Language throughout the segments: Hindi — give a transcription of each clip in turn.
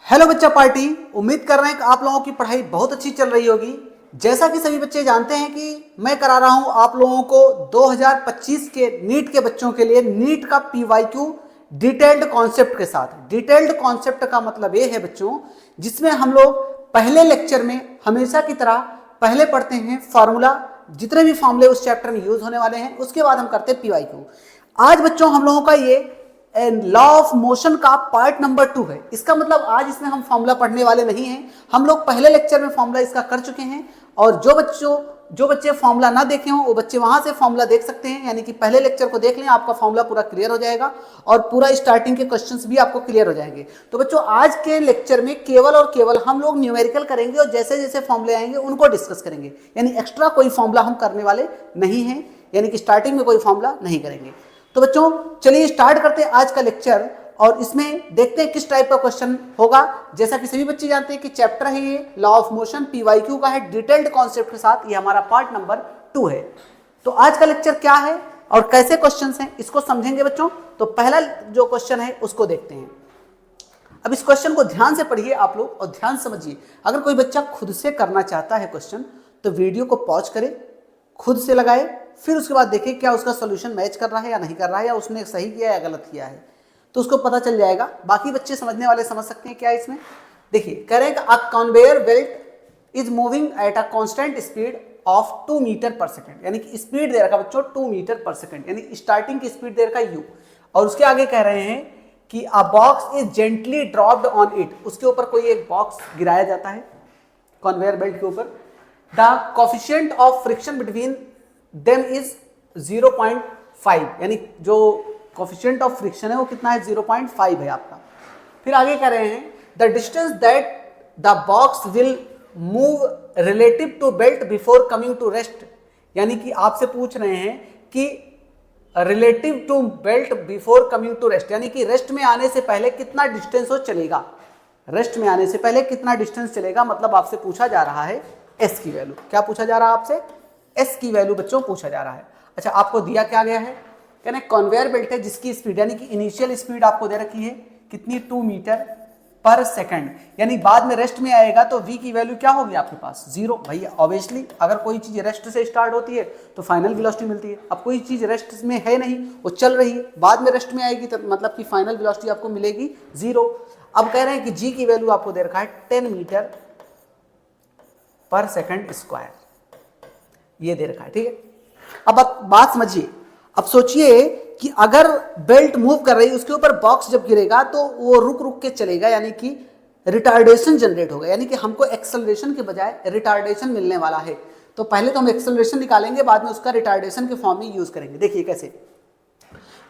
हेलो बच्चा पार्टी, उम्मीद कर रहे हैं कि आप लोगों की पढ़ाई बहुत अच्छी चल रही होगी। जैसा कि सभी बच्चे जानते हैं कि मैं करा रहा हूं आप लोगों को 2025 के नीट के बच्चों के लिए नीट का पीवाईक्यू डिटेल्ड कॉन्सेप्ट के साथ। डिटेल्ड कॉन्सेप्ट का मतलब ये है बच्चों, जिसमें हम लोग पहले लेक्चर में हमेशा की तरह पहले पढ़ते हैं फॉर्मूला, जितने भी फॉर्मूले उस चैप्टर में यूज होने वाले हैं, उसके बाद हम करते हैं पीवाईक्यू। आज बच्चों हम लोगों का ये लॉ ऑफ मोशन का पार्ट नंबर 2 है। इसका मतलब आज इसमें हम फॉर्मूला पढ़ने वाले नहीं हैं। हम लोग पहले लेक्चर में फॉर्मूला इसका कर चुके हैं, और जो बच्चे फॉर्मूला ना देखे हों वो बच्चे वहां से फॉर्मूला देख सकते हैं। यानी कि पहले लेक्चर को देख लें, आपका फॉर्मूला पूरा क्लियर हो जाएगा और पूरा स्टार्टिंग के क्वेश्चंस भी आपको क्लियर हो जाएंगे। तो बच्चों आज के लेक्चर में केवल और केवल हम लोग न्यूमेरिकल करेंगे और जैसे जैसे फॉर्मूले आएंगे उनको डिस्कस करेंगे। यानी एक्स्ट्रा कोई फॉर्मूला हम करने वाले नहीं हैं, यानी कि स्टार्टिंग में कोई फॉर्मूला नहीं करेंगे। तो बच्चों चलिए स्टार्ट करते हैं आज का लेक्चर, और इसमें देखते हैं किस टाइप का क्वेश्चन होगा। जैसा कि सभी बच्चे जानते हैं कि चैप्टर है ये लॉ ऑफ मोशन, पीवाईक्यू का है, डिटेल्ड कॉन्सेप्ट के साथ। ये हमारा पार्ट नंबर 2 है। तो आज का लेक्चर क्या है और कैसे क्वेश्चंस हैं इसको समझेंगे बच्चों। तो पहला जो क्वेश्चन है उसको देखते हैं। अब इस क्वेश्चन को ध्यान से पढ़िए आप लोग और ध्यान समझिए। अगर कोई बच्चा खुद से करना चाहता है क्वेश्चन, तो वीडियो को पॉज करे, खुद से लगाए, फिर उसके बाद देखिए क्या उसका सॉल्यूशन मैच कर रहा है या नहीं कर रहा है, या उसने सही किया या गलत किया है, तो उसको पता चल जाएगा। बाकी बच्चे समझने वाले समझ सकते हैं क्या है इसमें। देखिए कह रहे हैं कि a conveyor belt is moving at a constant speed of 2 metre पर सेकंड। यानी कि स्पीड दे रखा बच्चों 2 मीटर पर सेकंड, यानी स्टार्टिंग की स्पीड दे रखा u। और उसके आगे कह रहे हैं कि अ box is gently dropped on it. उसके ऊपर कोई एक बॉक्स गिराया जाता है कन्वेयर बेल्ट के ऊपर। The coefficient of friction between them is 0.5, यानी जो कोफिशिएंट ऑफ फ्रिक्शन है वो कितना है, 0.5 है आपका। फिर आगे कह रहे हैं the distance that the box will move relative to belt before coming to rest. यानी कि आपसे पूछ रहे हैं कि relative to belt before coming to rest, यानी कि रेस्ट में आने से पहले कितना डिस्टेंस वो चलेगा। रेस्ट में आने से पहले कितना डिस्टेंस चलेगा, मतलब आपसे पूछा जा रहा है एस की वैल्यू। क्या पूछा जा रहा है आपसे? एस की वैल्यू बच्चों पूछा जा रहा है। अच्छा, आपको दिया क्या गया है, कहने कन्वेयर बेल्ट है जिसकी स्पीड, यानी कि इनिशियल स्पीड आपको दे रखी है कितनी, 2 मीटर पर सेकंड। यानी बाद में रेस्ट में आएगा तो v की वैल्यू क्या होगी आपके पास, 0। भैया ऑब्वियसली अगर कोई चीज रेस्ट से स्टार्ट होती है तो फाइनल वेलोसिटी मिलती है। अब कोई चीज रेस्ट में है नहीं, वो चल रही है, बाद में रेस्ट में आएगी तो मतलब कि फाइनल वेलोसिटी आपको मिलेगी 0। अब कह रहे हैं कि g की वैल्यू आपको दे रखा है 10 मीटर पर सेकंड स्क्वायर, ये दे रखा है, ठीक है। अब बात समझिए। अब सोचिए कि अगर बेल्ट मूव कर रही है, उसके ऊपर बॉक्स जब गिरेगा तो वो रुक रुक के चलेगा, यानी कि रिटार्डेशन जनरेट होगा, यानी कि हमको एक्सेलरेशन के बजाय रिटार्डेशन मिलने वाला है। तो पहले तो हम एक्सेलरेशन निकालेंगे, बाद में उसका रिटार्डेशन के फॉर्म में यूज करेंगे। देखिए कैसे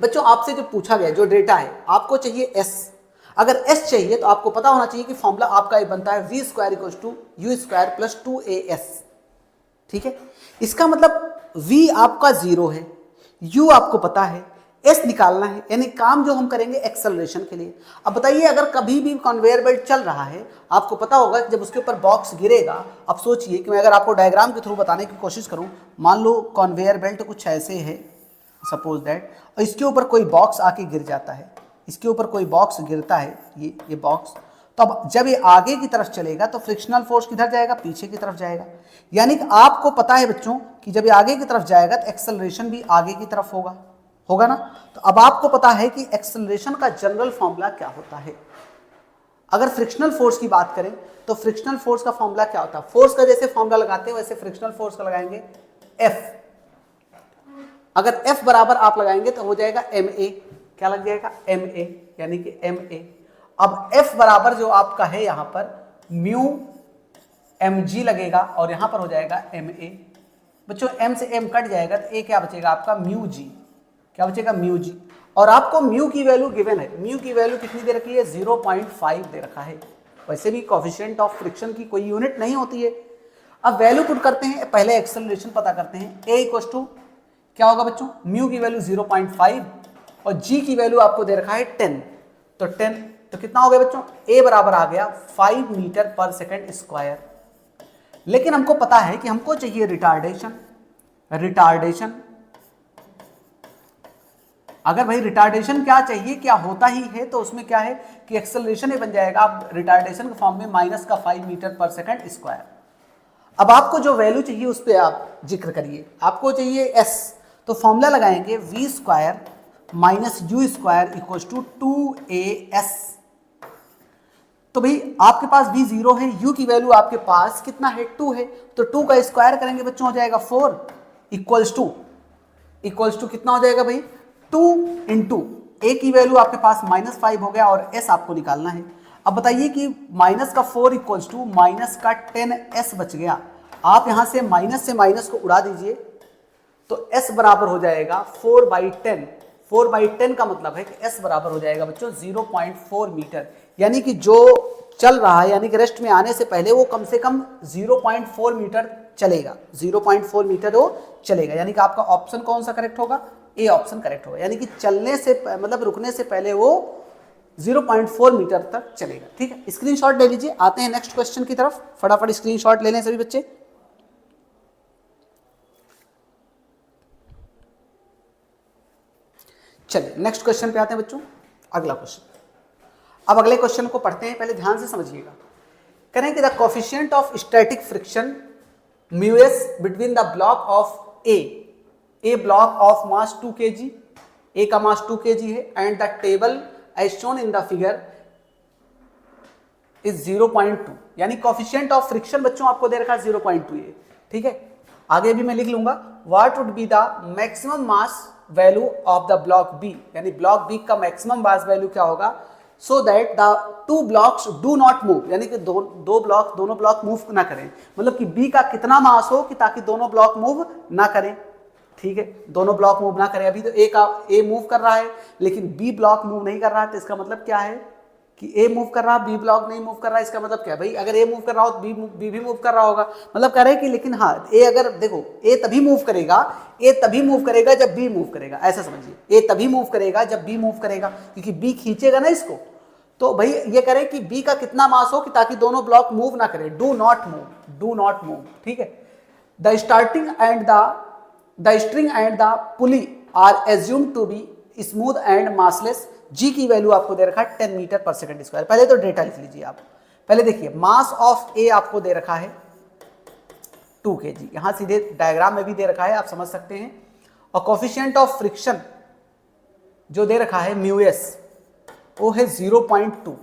बच्चों, आपसे जो पूछा गया जो डेटा है, आपको चाहिए s। अगर s चाहिए तो आपको पता होना चाहिए कि फॉर्मूला आपका एक बनता है v square equal to u square plus 2as, ठीक है। इसका मतलब v आपका 0 है, u आपको पता है, s निकालना है, यानी काम जो हम करेंगे एक्सेलरेशन के लिए। अब बताइए अगर कभी भी कन्वेयर बेल्ट चल रहा है, आपको पता होगा कि जब उसके ऊपर बॉक्स गिरेगा। अब सोचिए कि मैं अगर आपको डायग्राम के थ्रू बताने की कोशिश करूं, मान लो कन्वेयर बेल्ट कुछ ऐसे है सपोज दैट, और इसके ऊपर कोई बॉक्स आके गिर जाता है, इसके ऊपर कोई बॉक्स गिरता है, ये बॉक्स। तो अब जब ये आगे की तरफ चलेगा तो फ्रिक्शनल फोर्स किधर जाएगा, पीछे की तरफ जाएगा। यानी कि आपको पता है बच्चों कि जब ये आगे की तरफ जाएगा तो एक्सेलरेशन भी आगे की तरफ होगा ना। तो अब आपको पता है कि एक्सेलरेशन का जनरल फॉर्मूला क्या होता है। अगर फ्रिक्शनल फोर्स की बात करें तो फ्रिक्शनल फोर्स का फॉर्मूला क्या होता है, फोर्स का जैसे फॉर्मूला लगाते हैं वैसे फ्रिक्शनल फोर्स का लगाएंगे F। अगर F बराबर आप लगाएंगे तो हो जाएगा ma। क्या लग जाएगा, ma, यानी कि ma। अब F बराबर जो आपका है यहाँ पर म्यू mg लगेगा, और यहाँ पर हो जाएगा ma। बच्चों m से m कट जाएगा तो a क्या बचेगा आपका, म्यू g। क्या बचेगा, म्यू g। और आपको म्यू की वैल्यू गिवन है, म्यू की वैल्यू कितनी दे रखी है, 0.5 दे रखा है। वैसे भी कोफिशिएंट ऑफ फ्रिक्शन की कोई यूनिट नहीं होती है। अब वैल्यू पुट करते हैं, पहले एक्सेलरेशन पता करते हैं। a इक्वल टू क्या होगा बच्चों, म्यू की वैल्यू 0.5 और g की वैल्यू आपको दे रखा है 10। तो 10 तो कितना हो गया बच्चों, a बराबर आ गया 5 मीटर पर सेकंड स्क्वायर। लेकिन हमको पता है कि हमको चाहिए रिटार्डेशन अगर भाई रिटार्डेशन क्या चाहिए, क्या होता ही है, तो उसमें क्या है कि एक्सेलरेशन ही बन जाएगा। आप रिटार्डेशन के फॉर्म में -5 मीटर पर सेकंड स्क्वायर। अब आपको जो वैल्यू चाहिए उस पर आप जिक्र करिए। आपको चाहिए एस, तो फॉर्मूला लगाएंगे v square minus u square equal to 2as। तो भाई आपके पास v 0 है, u की वैल्यू आपके पास कितना है 2 है, तो 2 का स्क्वायर करेंगे बच्चों हो जाएगा 4 इक्वल्स टू कितना हो जाएगा भाई 2 इंटू a की वैल्यू आपके पास -5 हो गया और s आपको निकालना है। अब बताइए कि माइनस का 4 इक्वल्स टू माइनस का 10s बच गया। आप यहां से माइनस को उड़ा दीजिए तो s बराबर हो जाएगा 4/10। 4/10 का मतलब है कि s बराबर हो जाएगा बच्चों 0.4 मीटर, यानी कि जो चल रहा है, यानी कि रेस्ट में आने से पहले वो कम से कम 0.4 मीटर चलेगा। 0.4 मीटर वो चलेगा, यानी कि आपका ऑप्शन कौन सा करेक्ट होगा, ए ऑप्शन करेक्ट होगा। यानी कि चलने से मतलब रुकने से पहले वो 0.4 मीटर तक चलेगा। ठीक है, स्क्रीनशॉट ले लीजिए। आते हैं नेक्स्ट क्वेश्चन की तरफ, फटाफट स्क्रीनशॉट ले लें सभी बच्चे। चलिए नेक्स्ट क्वेश्चन पे आते हैं बच्चों, अगला क्वेश्चन। अब अगले क्वेश्चन को पढ़ते हैं, पहले ध्यान से समझिएगा। करें कि the coefficient of static friction mu s between the block of A block of mass 2 kg, A का मास 2 kg है, and the table as shown in the figure is 0.2। यानी कोफिशिएंट ऑफ फ्रिक्शन बच्चों आपको दे रखा है 0.2 है। ठीक है, आगे भी मैं लिख लूंगा what would be the maximum mass value of the block B, यानी ब्लॉक बी का मैक्सिमम मास वैल्यू क्या होगा, so that the 2 blocks do not move, यानी कि दोनों ब्लॉक मूव ना करें। मतलब कि बी का कितना मास हो कि ताकि दोनों ब्लॉक मूव ना करें। ठीक है, दोनों ब्लॉक मूव ना करें। अभी तो ए मूव कर रहा है लेकिन बी ब्लॉक मूव नहीं कर रहा है, तो इसका मतलब क्या है कि ए मूव कर रहा है, बी ब्लॉक नहीं मूव कर रहा है। इसका मतलब क्या है भाई, अगर ए मूव कर रहा हो तो बी भी मूव कर रहा होगा। मतलब कह रहे हैं कि लेकिन हाँ, ए अगर देखो ए तभी मूव करेगा जब बी मूव करेगा, ऐसा समझिए। ए तभी मूव करेगा जब बी मूव करेगा, क्योंकि बी खींचेगा ना इसको। तो भाई ये कह रहे हैं कि बी का कितना मास हो कि ताकि दोनों ब्लॉक मूव ना करें, डू नॉट मूव। ठीक है, the string and the pulley are assumed to be smooth and massless. जी की वैल्यू आपको दे रखा है 10 मीटर पर सेकंड स्क्वायर। पहले तो डेटा लिख लीजिए आप। पहले देखिए मास ऑफ ए आपको दे रखा है 2 kg, यहां सीधे डायग्राम में भी दे रखा है, आप समझ सकते हैं। और कोफिशिएंट ऑफ फ्रिक्शन जो दे रखा है म्यू एस वो है 0.2।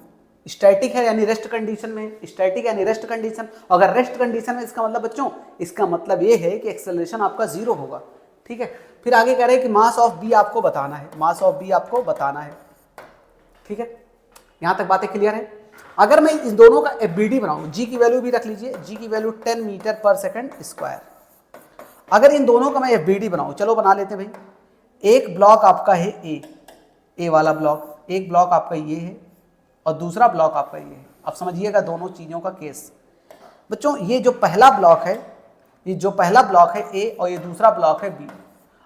स्टैटिक है यानी रेस्ट कंडीशन में, स्टैटिक यानी रेस्ट कंडीशन। अगर रेस्ट कंडीशन में इसका मतलब बच्चों, इसका मतलब ये है कि एक्सेलरेशन आपका 0 होगा। ठीक है, फिर आगे कह रहे हैं कि मास ऑफ बी आपको बताना है। ठीक है, यहां तक बातें क्लियर है। अगर मैं इन दोनों का एफबीडी बनाऊं, जी की वैल्यू भी रख लीजिए, जी की वैल्यू 10 मीटर पर सेकंड स्क्वायर। अगर इन दोनों का मैं एफबीडी बनाऊं, चलो बना लेते हैं भाई। एक ब्लॉक आपका है ए वाला ब्लॉक, एक ब्लॉक आपका ये है और दूसरा ब्लॉक आपका ये है। अब समझिएगा दोनों चीजों का केस बच्चों। ये जो पहला ब्लॉक है ए और ये दूसरा ब्लॉक है बी।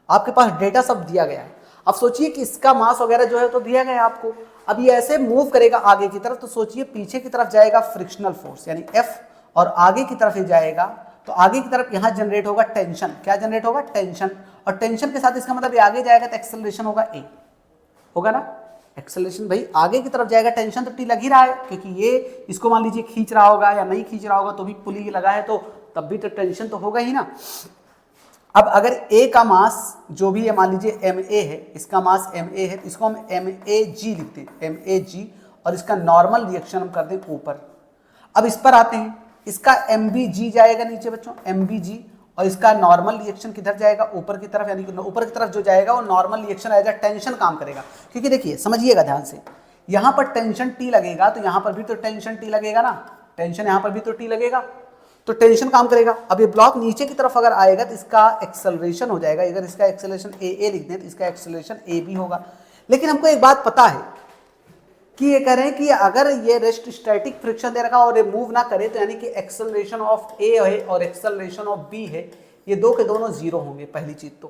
आपके पास डेटा सब दिया गया है। अब सोचिए कि इसका मास वगैरह जो है तो दिया गया है आपको। अब ये ऐसे मूव करेगा आगे की तरफ, तो सोचिए पीछे की तरफ जाएगा फ्रिक्शनल फोर्स यानी F, और आगे की तरफ ये जाएगा तो आगे की तरफ यहाँ जनरेट होगा टेंशन। क्या जनरेट होगा, टेंशन। और टेंशन के साथ इसका मतलब ये आगे जाएगा तो एक्सेलरेशन होगा ए, होगा ना। एक्सेलरेशन भाई आगे की तरफ जाएगा, टेंशन तो टी लग ही रहा है, क्योंकि ये इसको मान लीजिए खींच रहा होगा या नहीं खींच रहा होगा तो भी पुली लगा है, तो तब भी तो टेंशन तो होगा ही ना। अब अगर ए का मास जो भी है, मान लीजिए एम ए है, इसका मास एम ए है, इसको हम एम ए जी लिखते हैं, एम ए जी, और इसका नॉर्मल रिएक्शन हम कर दें ऊपर। अब इस पर आते हैं, इसका एम बी जी जाएगा नीचे बच्चों, एम बी जी, और इसका नॉर्मल रिएक्शन किधर जाएगा, ऊपर की तरफ, यानी कि ऊपर की तरफ जो जाएगा वो नॉर्मल रिएक्शन आएगा, टेंशन काम करेगा। क्योंकि देखिए समझिएगा ध्यान से, यहाँ पर टेंशन टी लगेगा तो यहाँ पर भी तो टेंशन टी लगेगा ना, टेंशन यहाँ पर भी तो टी लगेगा, तो टेंशन काम करेगा। अब ये ब्लॉक नीचे की तरफ अगर आएगा तो इसका एक्सेलरेशन हो जाएगा। अगर इसका एक्सेलरेशन ए लिख दें तो इसका एक्सेलरेशन ए भी होगा। लेकिन हमको एक बात पता है कि ये कह रहे हैं कि अगर ये रेस्ट स्टैटिक फ्रिक्शन दे रखा और ये मूव ना करे तो यानी कि एक्सेलरेशन ऑफ ए है और एक्सेलरेशन ऑफ बी है, ये दो के दोनों जीरो होंगे। पहली चीज तो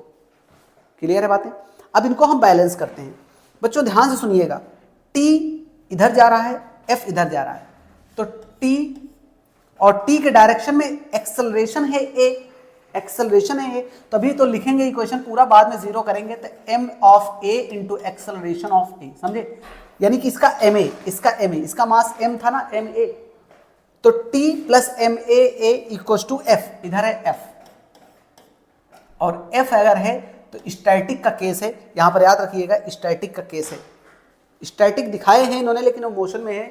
क्लियर है बातें। अब इनको हम बैलेंस करते हैं बच्चों, ध्यान से सुनिएगा। टी इधर जा रहा है, एफ इधर जा रहा है, तो टी और टी के डायरेक्शन में एक्सेलरेशन है ए, एक्सेलरेशन है ये, तभी तो लिखेंगे इक्वेशन पूरा, बाद में जीरो करेंगे तो m of a into acceleration of a, समझे? यानी कि इसका ma, इसका मास m था ना, ma, तो t plus m a equal to f, इधर है f, और f अगर है तो स्टैटिक का केस है, यहां पर याद रखिएगा स्टैटिक का केस है। स्टैटिक दिखाए हैं इन्होंने लेकिन वो मोशन में है,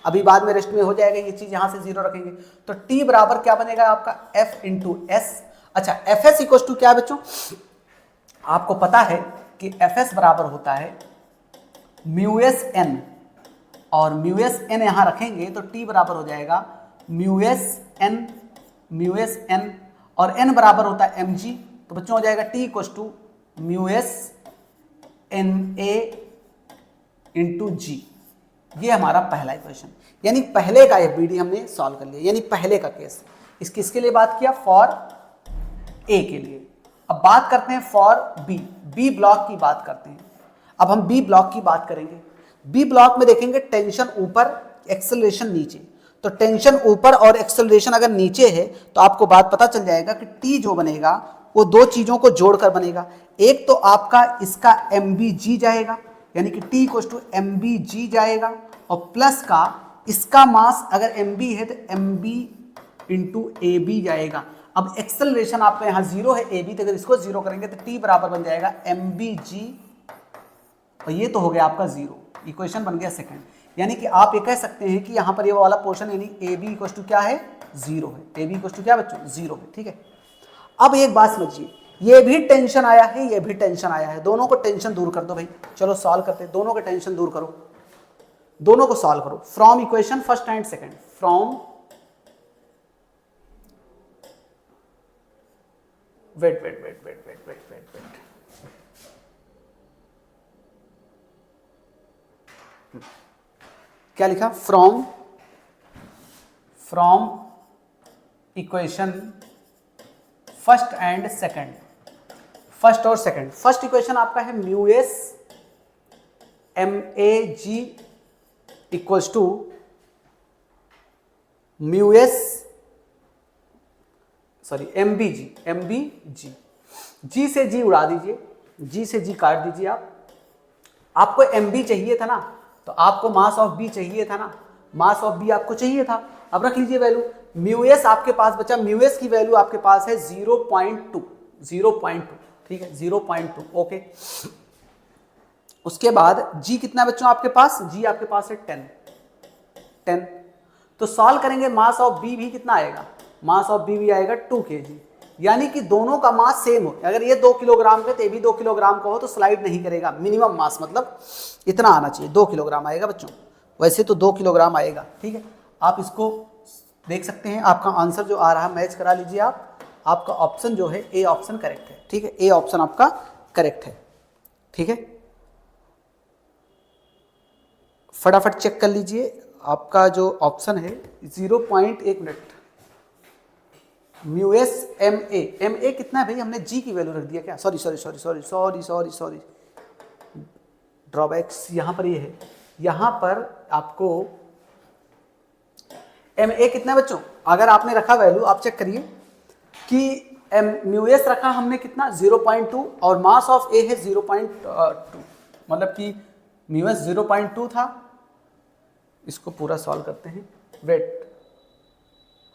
अभी बाद में रेस्ट में हो जाएगा ये चीज, यहां से जीरो रखेंगे तो t बराबर क्या बनेगा आपका f इंटू एस। अच्छा एफ एस इक्वल टू क्या बच्चों, आपको पता है कि एफ एस बराबर होता है म्यू एस एन, और म्यू एस एन यहां रखेंगे तो t बराबर हो जाएगा म्यू एस एन, और n बराबर होता है mg, तो बच्चों हो जाएगा t equal to mu s n a into g. ये हमारा पहला इक्वेशन, यानी पहले का एफबीडी हमने सॉल्व कर लिया, यानी पहले का केस। किसके लिए बात किया, फॉर ए के लिए। अब बात करते हैं फॉर बी ब्लॉक की बात करते हैं। अब हम बी ब्लॉक की बात करेंगे। बी ब्लॉक में देखेंगे टेंशन ऊपर, एक्सेलरेशन नीचे। तो टेंशन ऊपर और एक्सेलरेशन अगर नीचे है तो आपको बात पता चल जाएगा कि टी जो बनेगा वो दो चीजों को जोड़कर बनेगा। एक तो आपका इसका एम बी जी जाएगा, यानी कि t equal to m b g जाएगा, और प्लस का इसका मास अगर एम बी है तो m B into a B जाएगा। अब एक्सेलरेशन आपका यहाँ जीरो है, ए बी, तो अगर इसको जीरो करेंगे तो टी बराबर बन जाएगा एम बी जी, और ये तो हो गया आपका जीरो, इक्वेशन बन गया सेकंड। यानी कि आप ये कह सकते हैं कि यहाँ पर ये वाला पोर्शन यानी ए बी इक्वल टू क्या है, जीरो है। ए बी इक्वल टू क्या बच्चों, जीरो है, ठीक है। अब एक बात समझिए, ये भी टेंशन आया है, ये भी टेंशन आया है, दोनों को टेंशन दूर कर दो भाई। चलो सॉल्व करते हैं, दोनों के टेंशन दूर करो, दोनों को सॉल्व करो from equation first and second, from weight क्या लिखा, from equation first and second, first और सेकंड। फर्स्ट इक्वेशन आपका है mu s m a g equals to mu s sorry m b g, g से जी उड़ा दीजिए, जी से जी काट दीजिए। आपको एम बी चाहिए था ना, तो आपको मास ऑफ बी चाहिए था ना, मास ऑफ बी आपको चाहिए था। अब रख लीजिए वैल्यू, म्यू एस आपके पास बचा, म्यू एस की वैल्यू आपके पास है 0.2, ठीक है 0.2, ओके। उसके बाद जी कितना बच्चों आपके पास, जी आपके पास है 10। तो सॉल्व करेंगे, मास ऑफ बी भी कितना आएगा, मास ऑफ बी भी आएगा 2 kg, यानी कि दोनों का मास सेम हो। अगर ये 2 किलोग्राम का तो ये भी 2 किलोग्राम का हो तो स्लाइड नहीं करेगा, मिनिमम मास मतलब इतना आना चाहिए, 2 किलोग्राम आएगा बच्चों, वैसे तो 2 किलोग्राम आएगा, ठीक है। आप इसको देख सकते हैं, आपका आंसर जो आ रहा है मैच करा लीजिए आप, आपका ऑप्शन जो है ए ऑप्शन करेक्ट है, ठीक है, ए ऑप्शन आपका करेक्ट है, ठीक है। फटाफट चेक कर लीजिए आपका जो ऑप्शन है 0.1 minute, mu s m a कितना है भाई, हमने जी की वैल्यू रख दिया क्या, सॉरी ड्रॉबैक्स यहाँ पर ये है, यहाँ पर आपको एम ए कितना है बच्चों, अगर आपने रखा वैल्यू आप चेक करिए कि म्यू एस रखा हमने कितना 0.2 और मास ऑफ ए है 0.2, मतलब कि म्यू एस 0.2 था। इसको पूरा सॉल्व करते हैं, वेट,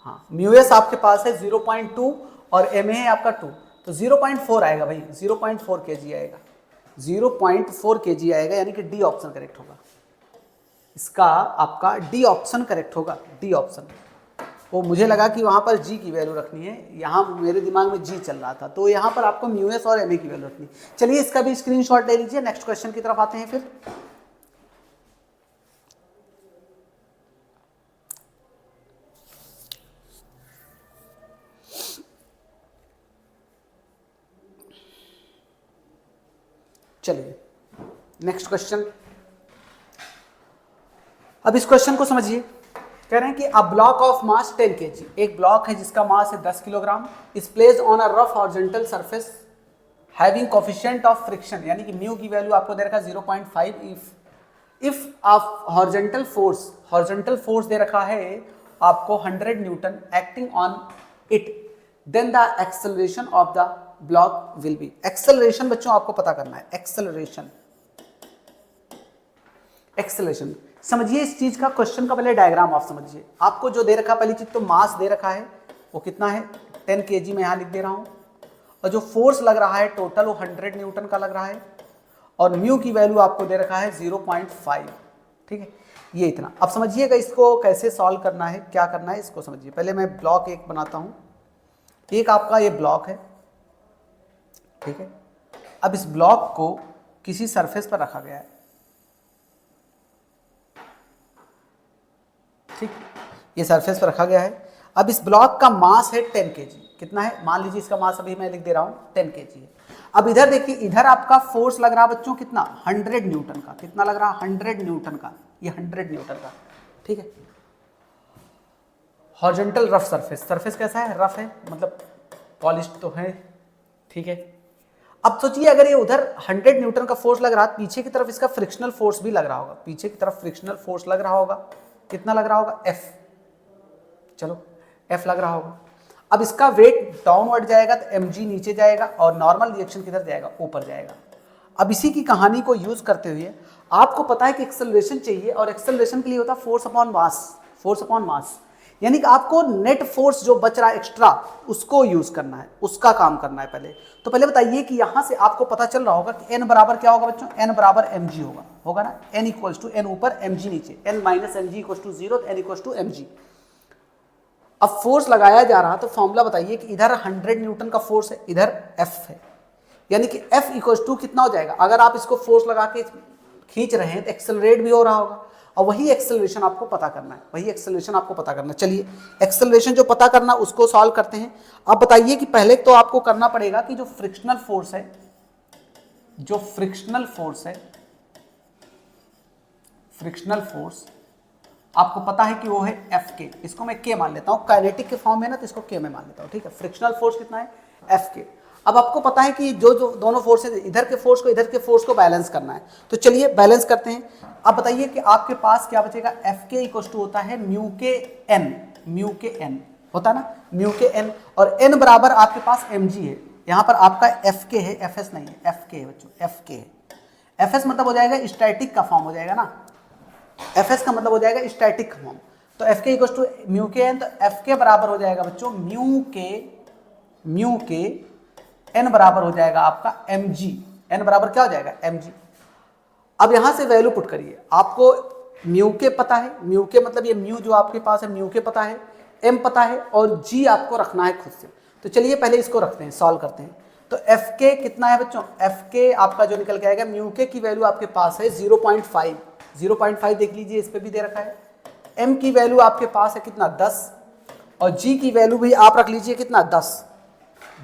हाँ म्यू एस आपके पास है 0.2 और एम ए है आपका 2, तो 0.4 आएगा भाई, 0.4 kg आएगा, 0.4 kg आएगा, यानी कि डी ऑप्शन करेक्ट होगा, इसका आपका डी ऑप्शन करेक्ट होगा, डी ऑप्शन। वो मुझे लगा कि वहाँ पर जी की वैल्यू रखनी है, यहाँ मेरे दिमाग में जी चल रहा था, तो यहाँ पर आपको म्यू एस और एम ए की वैल्यू रखनी है। चलिए इसका भी स्क्रीनशॉट ले लीजिए, नेक्स्ट क्वेश्चन की तरफ आते हैं फिर। चलिए नेक्स्ट क्वेश्चन, अब इस क्वेश्चन को समझिए। कह रहे हैं कि अ ब्लॉक ऑफ मास 10 kg, एक ब्लॉक है जिसका मास है 10 kilogram, is placed on a rough horizontal surface having coefficient of friction, यानी कि म्यू की वैल्यू आपको दे रखा है 0.5, इफ ऑफ हॉरिजॉन्टल फोर्स दे रखा है आपको 100 newton acting on it, then the acceleration of the block will be. Acceleration बच्चों आपको पता करना है, एक्सेलरेशन। एक्सेलरेशन समझिए इस चीज का, क्वेश्चन का पहले डायग्राम आप समझिए। आपको जो दे रखा पहली चीज तो मास दे रखा है, वो कितना है 10 kg में यहां लिख दे रहा हूं, और जो फोर्स लग रहा है टोटल वो 100 न्यूटन का लग रहा है, और म्यू की वैल्यू आपको दे रखा है 0.5। ठीक है, ये इतना। अब समझिएगा इसको कैसे सॉल्व करना है, क्या करना है इसको समझिए। पहले मैं ब्लॉक एक बनाता हूं, एक आपका ये ब्लॉक है, ठीक है। अब इस ब्लॉक को किसी सरफेस पर रखा गया है, ठीक, ये सरफेस पर रखा गया है। अब इस ब्लॉक का मास है 10 kg। कितना है, मान लीजिए इसका मास अभी मैं लिख दे रहा हूं 10 kg है। अब इधर देखिए, इधर आपका फोर्स लग रहा है बच्चों कितना, 100 न्यूटन का। कितना लग रहा है, 100 न्यूटन का, ये 100 न्यूटन का, ठीक है। हॉरिजॉन्टल रफ सरफेस, सरफेस कैसा है, रफ है, मतलब पॉलिश्ड तो है, ठीक है। अब सोचिए अगर ये उधर 100 न्यूटन का फोर्स लग रहा है, पीछे की तरफ इसका फ्रिक्शनल फोर्स भी लग रहा होगा, पीछे की तरफ फ्रिक्शनल फोर्स लग रहा होगा। कितना लग रहा होगा, F, चलो F लग रहा होगा। अब इसका वेट डाउनवर्ड जाएगा तो mg नीचे जाएगा, और नॉर्मल रिएक्शन किधर जाएगा, ऊपर जाएगा। अब इसी की कहानी को यूज करते हुए आपको पता है कि एक्सेलरेशन चाहिए, और एक्सेलरेशन के लिए होता है force upon mass, force upon mass. यानी कि आपको नेट फोर्स जो बच रहा है एक्स्ट्रा, उसको यूज करना है, उसका काम करना है पहले। तो पहले बताइए कि यहां से आपको पता चल रहा होगा कि n बराबर क्या होगा बच्चों, n बराबर mg होगा ना, n इक्वल्स टू n ऊपर mg नीचे, n minus mg equals to 0, n equals to mg। अब फोर्स लगाया जा रहा, तो फॉर्मूला बताइए कि इधर 100 न्यूटन का फोर्स है, इधर F है, यानी कि F इक्वल्स टू कितना हो जाएगा, अगर आप इसको फोर्स लगा के खींच रहे हैं तो एक्सेलरेट भी हो रहा होगा, और वही एक्सेलरेशन आपको पता करना है, वही एक्सेलरेशन आपको पता करना है। चलिए एक्सेलरेशन जो पता करना उसको सॉल्व करते हैं। अब बताइए कि पहले तो आपको करना पड़ेगा कि जो फ्रिक्शनल फोर्स है, जो फ्रिक्शनल फोर्स है, फ्रिक्शनल फोर्स आपको पता है कि वो है एफ के, इसको मैं के मान लेता हूं, काइनेटिक के फॉर्म में ना, तो इसको के में मान लेता हूं, ठीक है। फ्रिक्शनल फोर्स कितना है, एफ के। अब आपको पता है कि जो जो दोनों फोर्स है, इधर के फोर्स को इधर के फोर्स को बैलेंस करना है, तो चलिए बैलेंस करते हैं। अब बताइए कि आपके पास क्या बचेगा, एफ के इक्वल टू होता है म्यू के एन, म्यू के एन होता है ना, म्यू के एन, और एन बराबर आपके पास एम जी है, यहाँ पर आपका एफ के है, एफ एस नहीं है, एफ के है बच्चों, एफ के है। एफ एस मतलब हो जाएगा स्टैटिक का फॉर्म हो जाएगा ना, एफ एस का मतलब हो जाएगा स्टैटिक फॉर्म। तो एफ के इक्वल टू म्यू के एन, तो एफ के बराबर हो जाएगा बच्चों म्यू के एन बराबर हो जाएगा आपका एम जी, एन बराबर क्या हो जाएगा, एम जी। अब यहां से वैल्यू पुट करिए, आपको म्यू के पता है, म्यू के मतलब ये म्यू जो आपके पास है, म्यू के पता है, एम पता है, और जी आपको रखना है खुद से। तो चलिए पहले इसको रखते हैं, सॉल्व करते हैं। तो एफ के कितना है बच्चों, एफ के आपका जो निकल के आएगा, म्यू के की वैल्यू आपके पास है 0.5, 0.5 देख लीजिए, इस पे भी दे रखा है। m की वैल्यू आपके पास है कितना, 10, और g की वैल्यू भी आप रख लीजिए कितना, 10,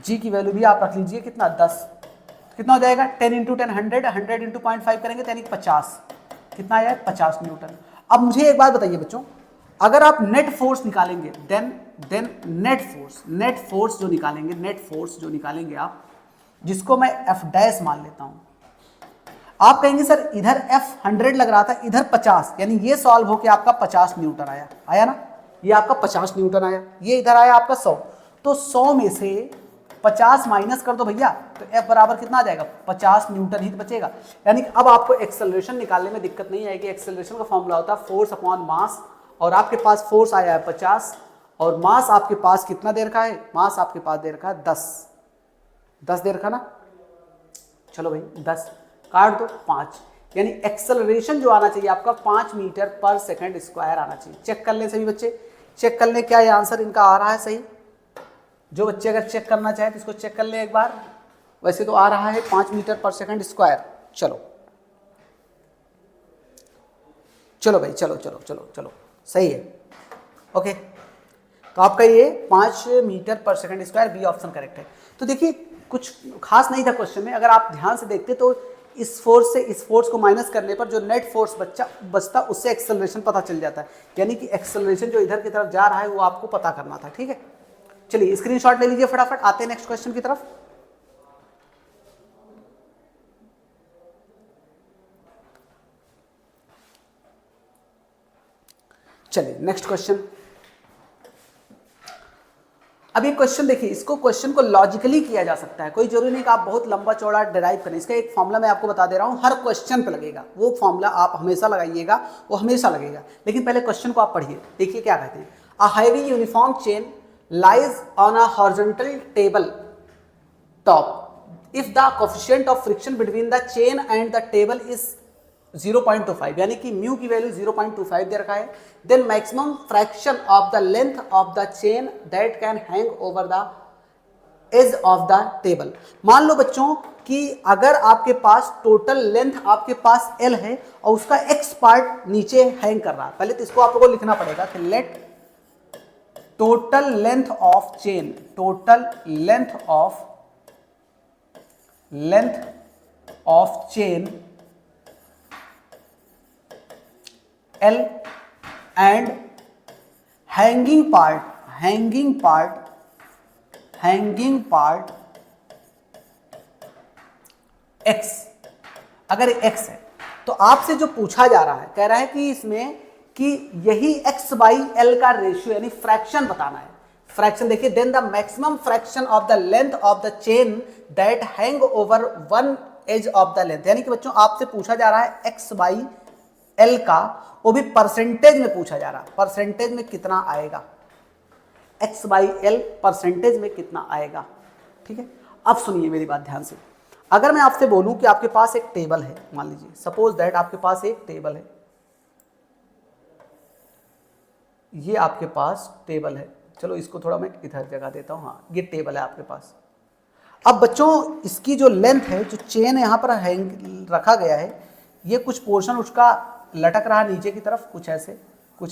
g की वैल्यू भी आप रख लीजिए कितना, 10। कितना हो जाएगा, 10 इंटू 10 100, 100 इंटू 0.5 करेंगे तो यानी 50, कितना आया, 50 न्यूटन। अब मुझे एक बात बताइए बच्चों, अगर आप नेट फोर्स निकालेंगे, देन नेट फोर्स जो निकालेंगे, नेट फोर्स जो निकालेंगे आप, जिसको मैं एफ डैश मान लेता हूं, आप कहेंगे सर इधर F 100 लग रहा था, इधर 50, यानी ये सॉल्व होके आपका 50 न्यूटन आया ना, ये आपका 50 न्यूटन आया, ये इधर आया आपका 100, तो 100 में से 50 माइनस कर दो भैया, तो F बराबर कितना आ जाएगा, 50 न्यूटन ही बचेगा। यानी कि अब आपको एक्सेलरेशन निकालने में दिक्कत नहीं आएगी। एक्सेलरेशन का फॉर्मूला होता है फोर्स अपॉन मास, और आपके पास फोर्स आया है 50, और मास आपके पास कितना दे रखा है, मास आपके पास दे रखा है 10 दे रखा ना, चलो भाई 10 काट दो, 5, यानी एक्सेलरेशन जो आना चाहिए आपका 5 मीटर पर सेकंड स्क्वायर आना चाहिए। चेक कर लें सभी बच्चे, चेक कर लें क्या ये आंसर इनका आ रहा है सही। जो बच्चे अगर चेक करना चाहे तो इसको चेक कर लें एक बार, वैसे तो आ रहा है 5 मीटर पर सेकंड स्क्वायर। चलो चलो भाई, चलो चलो चलो चलो, सही है, ओके। तो आपका ये 5 मीटर पर second square, B option correct है। तो देखिए कुछ खास नहीं था क्वेश्चन में, अगर आप ध्यान से देखते तो इस फोर्स से इस फोर्स को माइनस करने पर जो नेट फोर्स बचता उससे एक्सेलरेशन पता चल जाता है, यानी कि एक्सेलरेशन जो इधर की तरफ जा रहा है वो आपको पता करना था, ठीक है। चलिए स्क्रीनशॉट ले लीजिए फटाफट, आते हैं नेक्स्ट क्वेश्चन की तरफ। चलिए नेक्स्ट क्वेश्चन, अब ये क्वेश्चन देखिए, इसको क्वेश्चन को लॉजिकली किया जा सकता है, कोई जरूरी नहीं कि आप बहुत लंबा चौड़ा डिराइव करें। इसका एक फॉर्मूला मैं आपको बता दे रहा हूँ, हर क्वेश्चन पे लगेगा वो फॉर्मूला, आप हमेशा लगाइएगा, वो हमेशा लगेगा। लेकिन पहले क्वेश्चन को आप पढ़िए, देखिए क्या कहते हैं। A highly uniform chain lies on a horizontal table top if the coefficient of friction between the chain and the table is 0.25, यानी कि म्यू की वैल्यू 0.25 दे रखा है, then maximum fraction of the length of the chain that can hang over the edge of the table। मान लो बच्चों कि अगर आपके पास टोटल लेंथ आपके पास L है और उसका X पार्ट नीचे हैंग कर रहा है, पहले तो इसको आप लोगों को लिखना पड़ेगा कि let total length of chain, total length of chain L and hanging part X, अगर X है तो आपसे जो पूछा जा रहा है, कह रहा है कि इसमें कि यही X बाई L का रेशियो यानी फ्रैक्शन बताना है। फ्रैक्शन देखिए, then the maximum fraction of the length of the chain that hang over one edge of the length, यानी कि बच्चों आपसे पूछा जा रहा है X बाई L का, वो भी परसेंटेज में पूछा जा रहा है। परसेंटेज में कितना आएगा, X बाई L परसेंटेज में कितना आएगा, ठीक है। अब सुनिए मेरी बात ध्यान से, अगर मैं आपसे बोलूं कि आपके पास एक टेबल है, मान लीजिए सपोज दैट आपके पास एक टेबल है, ये आपके पास टेबल है, चलो इसको थोड़ा मैं इधर जगह देता हूं, हाँ ये टेबल है आपके पास। अब बच्चों इसकी जो लेंथ है, जो चेन यहां पर हैंग रखा गया है, ये कुछ पोर्शन उसका लटक रहा है नीचे की तरफ, कुछ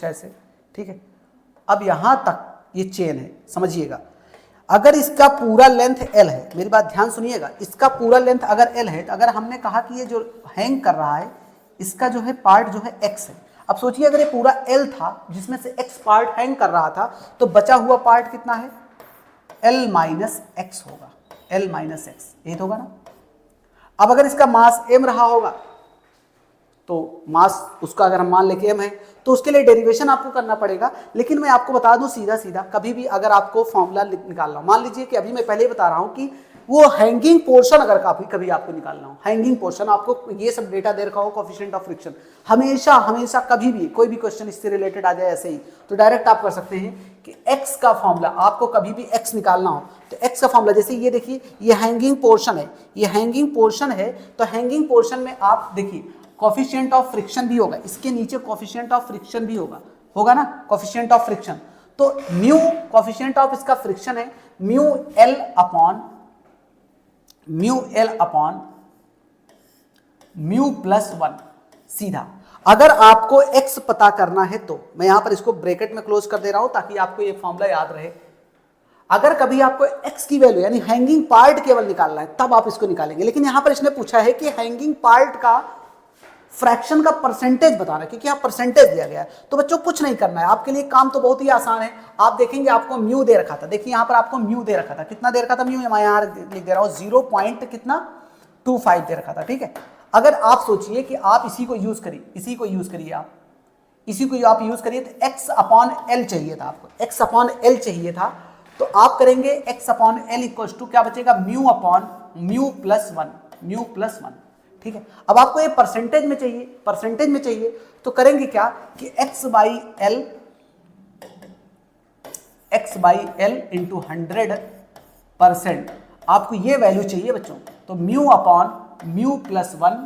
ऐसे, ठीक है। अब यहां तक ये चेन है, समझिएगा। अगर इसका पूरा लेंथ L है, मेरी बात ध्यान सुनिएगा, इसका पूरा लेंथ अगर L है, तो अगर हमने कहा कि ये जो हैंग कर रहा है इसका जो है पार्ट जो है X है। अब सोचिए अगर ये पूरा L था जिसमें से X पार्ट हैंग कर रहा था, तो बचा हुआ पार्ट कितना है, L माइनस एक्स होगा, L माइनस एक्स, यही तो होगा ना। अब अगर इसका मास m रहा होगा, तो मास उसका अगर हम मान लेके m है, तो उसके लिए डेरिवेशन आपको करना पड़ेगा। लेकिन मैं आपको बता दूं सीधा सीधा, कभी भी अगर आपको फॉर्मूला निकालना हो, मान लीजिए कि अभी मैं पहले ही बता रहा हूं कि वो हैंगिंग पोर्शन अगर कभी आपको निकालना हो, हैंगिंग पोर्शन, आपको ये सब डेटा दे रखा हो, कोएफिशिएंट ऑफ फ्रिक्शन, हमेशा कभी भी कोई भी क्वेश्चन इससे रिलेटेड आ जाए ऐसे ही, तो डायरेक्ट आप कर सकते हैं कि x का फॉर्मूला, आपको कभी भी x निकालना हो तो x का फॉर्मूला, जैसे ये देखिए ये हैंगिंग पोर्शन है, ये हैंगिंग पोर्शन है, तो हैंगिंग पोर्शन में आप देखिए कोएफिशिएंट ऑफ फ्रिक्शन भी होगा, इसके नीचे कोएफिशिएंट ऑफ फ्रिक्शन भी होगा ना, कोएफिशिएंट ऑफ फ्रिक्शन। तो म्यू कोएफिशिएंट ऑफ इसका फ्रिक्शन है, mu L upon mu plus 1 सीधा। अगर आपको x पता करना है तो मैं यहां पर इसको ब्रैकेट में क्लोज कर दे रहा हूं ताकि आपको ये फॉर्मूला याद रहे। अगर कभी आपको x की वैल्यू यानी हैंगिंग पार्ट केवल निकालना है तब आप इसको निकालेंगे, लेकिन यहां पर इसने पूछा है कि हैंगिंग पार्ट का फ्रैक्शन का परसेंटेज बताना है, क्योंकि यहाँ परसेंटेज दिया गया है। तो बच्चों कुछ नहीं करना है, आपके लिए काम तो बहुत ही आसान है। आप देखेंगे आपको म्यू दे रखा था, देखिए यहाँ पर आपको म्यू दे रखा था, कितना दे रखा था म्यू, मैं यहाँ लिख दे रहा हूँ 0.25 दे रखा था, ठीक है। अगर आप सोचिए कि आप इसी को यूज करिए, आप यूज करिए तो x अपॉन एल चाहिए था आपको, x अपॉन एल चाहिए था, तो आप करेंगे x upon L equal to क्या बचेगा, म्यू अपॉन म्यू प्लस 1, ठीक है। अब आपको ये परसेंटेज में चाहिए, तो करेंगे क्या कि x बाई एल इंटू 100%, आपको ये वैल्यू चाहिए बच्चों, तो mu upon mu plus 1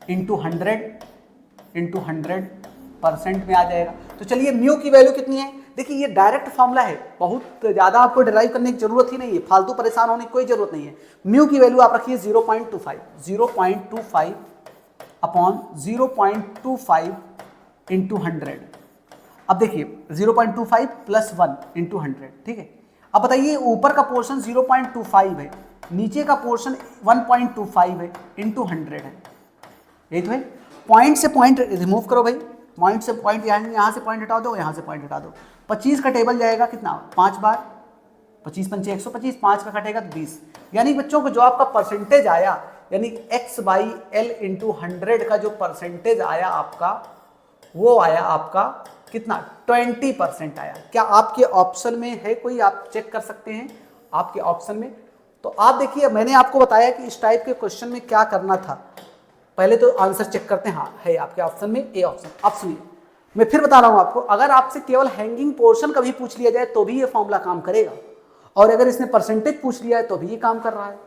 into 100% में आ जाएगा। तो चलिए म्यू की वैल्यू कितनी है, देखिए ये डायरेक्ट फॉर्मूला है, बहुत ज़्यादा आपको डिराइव करने की जरूरत ही नहीं है, फालतू परेशान होने की कोई जरूरत नहीं है। म्यू की वैल्यू आप रखिए 0.25 अपॉन 0.25 इंटू 100। अब देखिए 0.25 प्लस 1 इंटू 100, ठीक है। अब बताइए ऊपर का पोर्शन 0.25 है, नीचे का पोर्शन 1.25 है, इंटू 100 है, यही तो है। पॉइंट से पॉइंट रिमूव करो भाई, पॉइंट से पॉइंट, यहाँ से पॉइंट हटा दो, यहाँ से पॉइंट हटा दो। 25 का टेबल जाएगा कितना, 5 बार, 25 पंचे 125, 5 का कटेगा तो 20। यानी बच्चों को जो आपका परसेंटेज आया, यानी x बाई एल इंटू 100 का जो परसेंटेज आया आपका, वो आया आपका कितना 20% आया। क्या आपके ऑप्शन में है कोई, आप चेक कर सकते हैं आपके ऑप्शन में। तो आप देखिए मैंने आपको बताया कि इस टाइप के क्वेश्चन में क्या करना था। पहले तो आंसर चेक करते हैं, हाँ है आपके ऑप्शन में ए ऑप्शन। अब सुनिए मैं फिर बता रहा हूं आपको, अगर आपसे केवल हैंगिंग पोर्शन कभी पूछ लिया जाए तो भी ये फॉर्मूला काम करेगा, और अगर इसने परसेंटेज पूछ लिया है तो भी ये काम कर रहा है।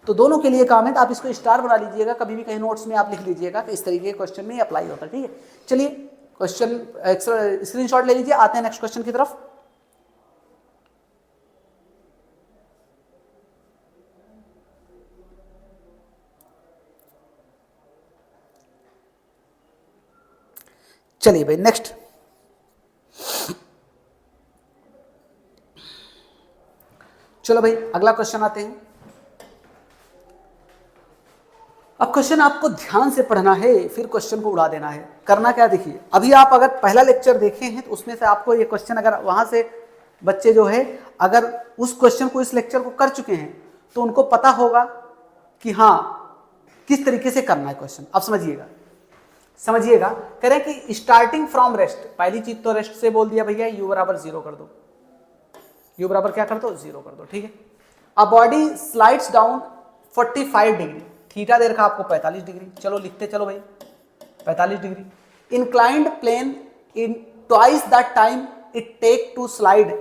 तो दोनों के लिए काम है, तो आप इसको स्टार बना लीजिएगा, कभी भी कहीं नोट्स में आप लिख लीजिएगा कि इस तरीके के क्वेश्चन में अप्लाई होता है। ठीक है, चलिए क्वेश्चन स्क्रीनशॉट ले लीजिए, आते हैं नेक्स्ट क्वेश्चन की तरफ। चलिए भाई नेक्स्ट, चलो भाई अगला क्वेश्चन आते हैं। अब क्वेश्चन आपको ध्यान से पढ़ना है, फिर क्वेश्चन को उड़ा देना है। करना क्या देखिए, अभी आप अगर पहला लेक्चर देखे हैं तो उसमें से आपको ये क्वेश्चन, अगर वहां से बच्चे जो है अगर उस क्वेश्चन को इस लेक्चर को कर चुके हैं तो उनको पता होगा कि हाँ किस तरीके से करना है क्वेश्चन। अब समझिएगा समझिएगा, करें कि स्टार्टिंग फ्रॉम रेस्ट, पहली चीज तो रेस्ट से बोल दिया भैया u बराबर 0 कर दो, u बराबर क्या कर दो 0 कर दो। ठीक है, अब body slides down 45 degree, theta दे रखा आपको 45 डिग्री, चलो लिखते चलो भाई 45 degree. Inclined plane in twice the time it take to slide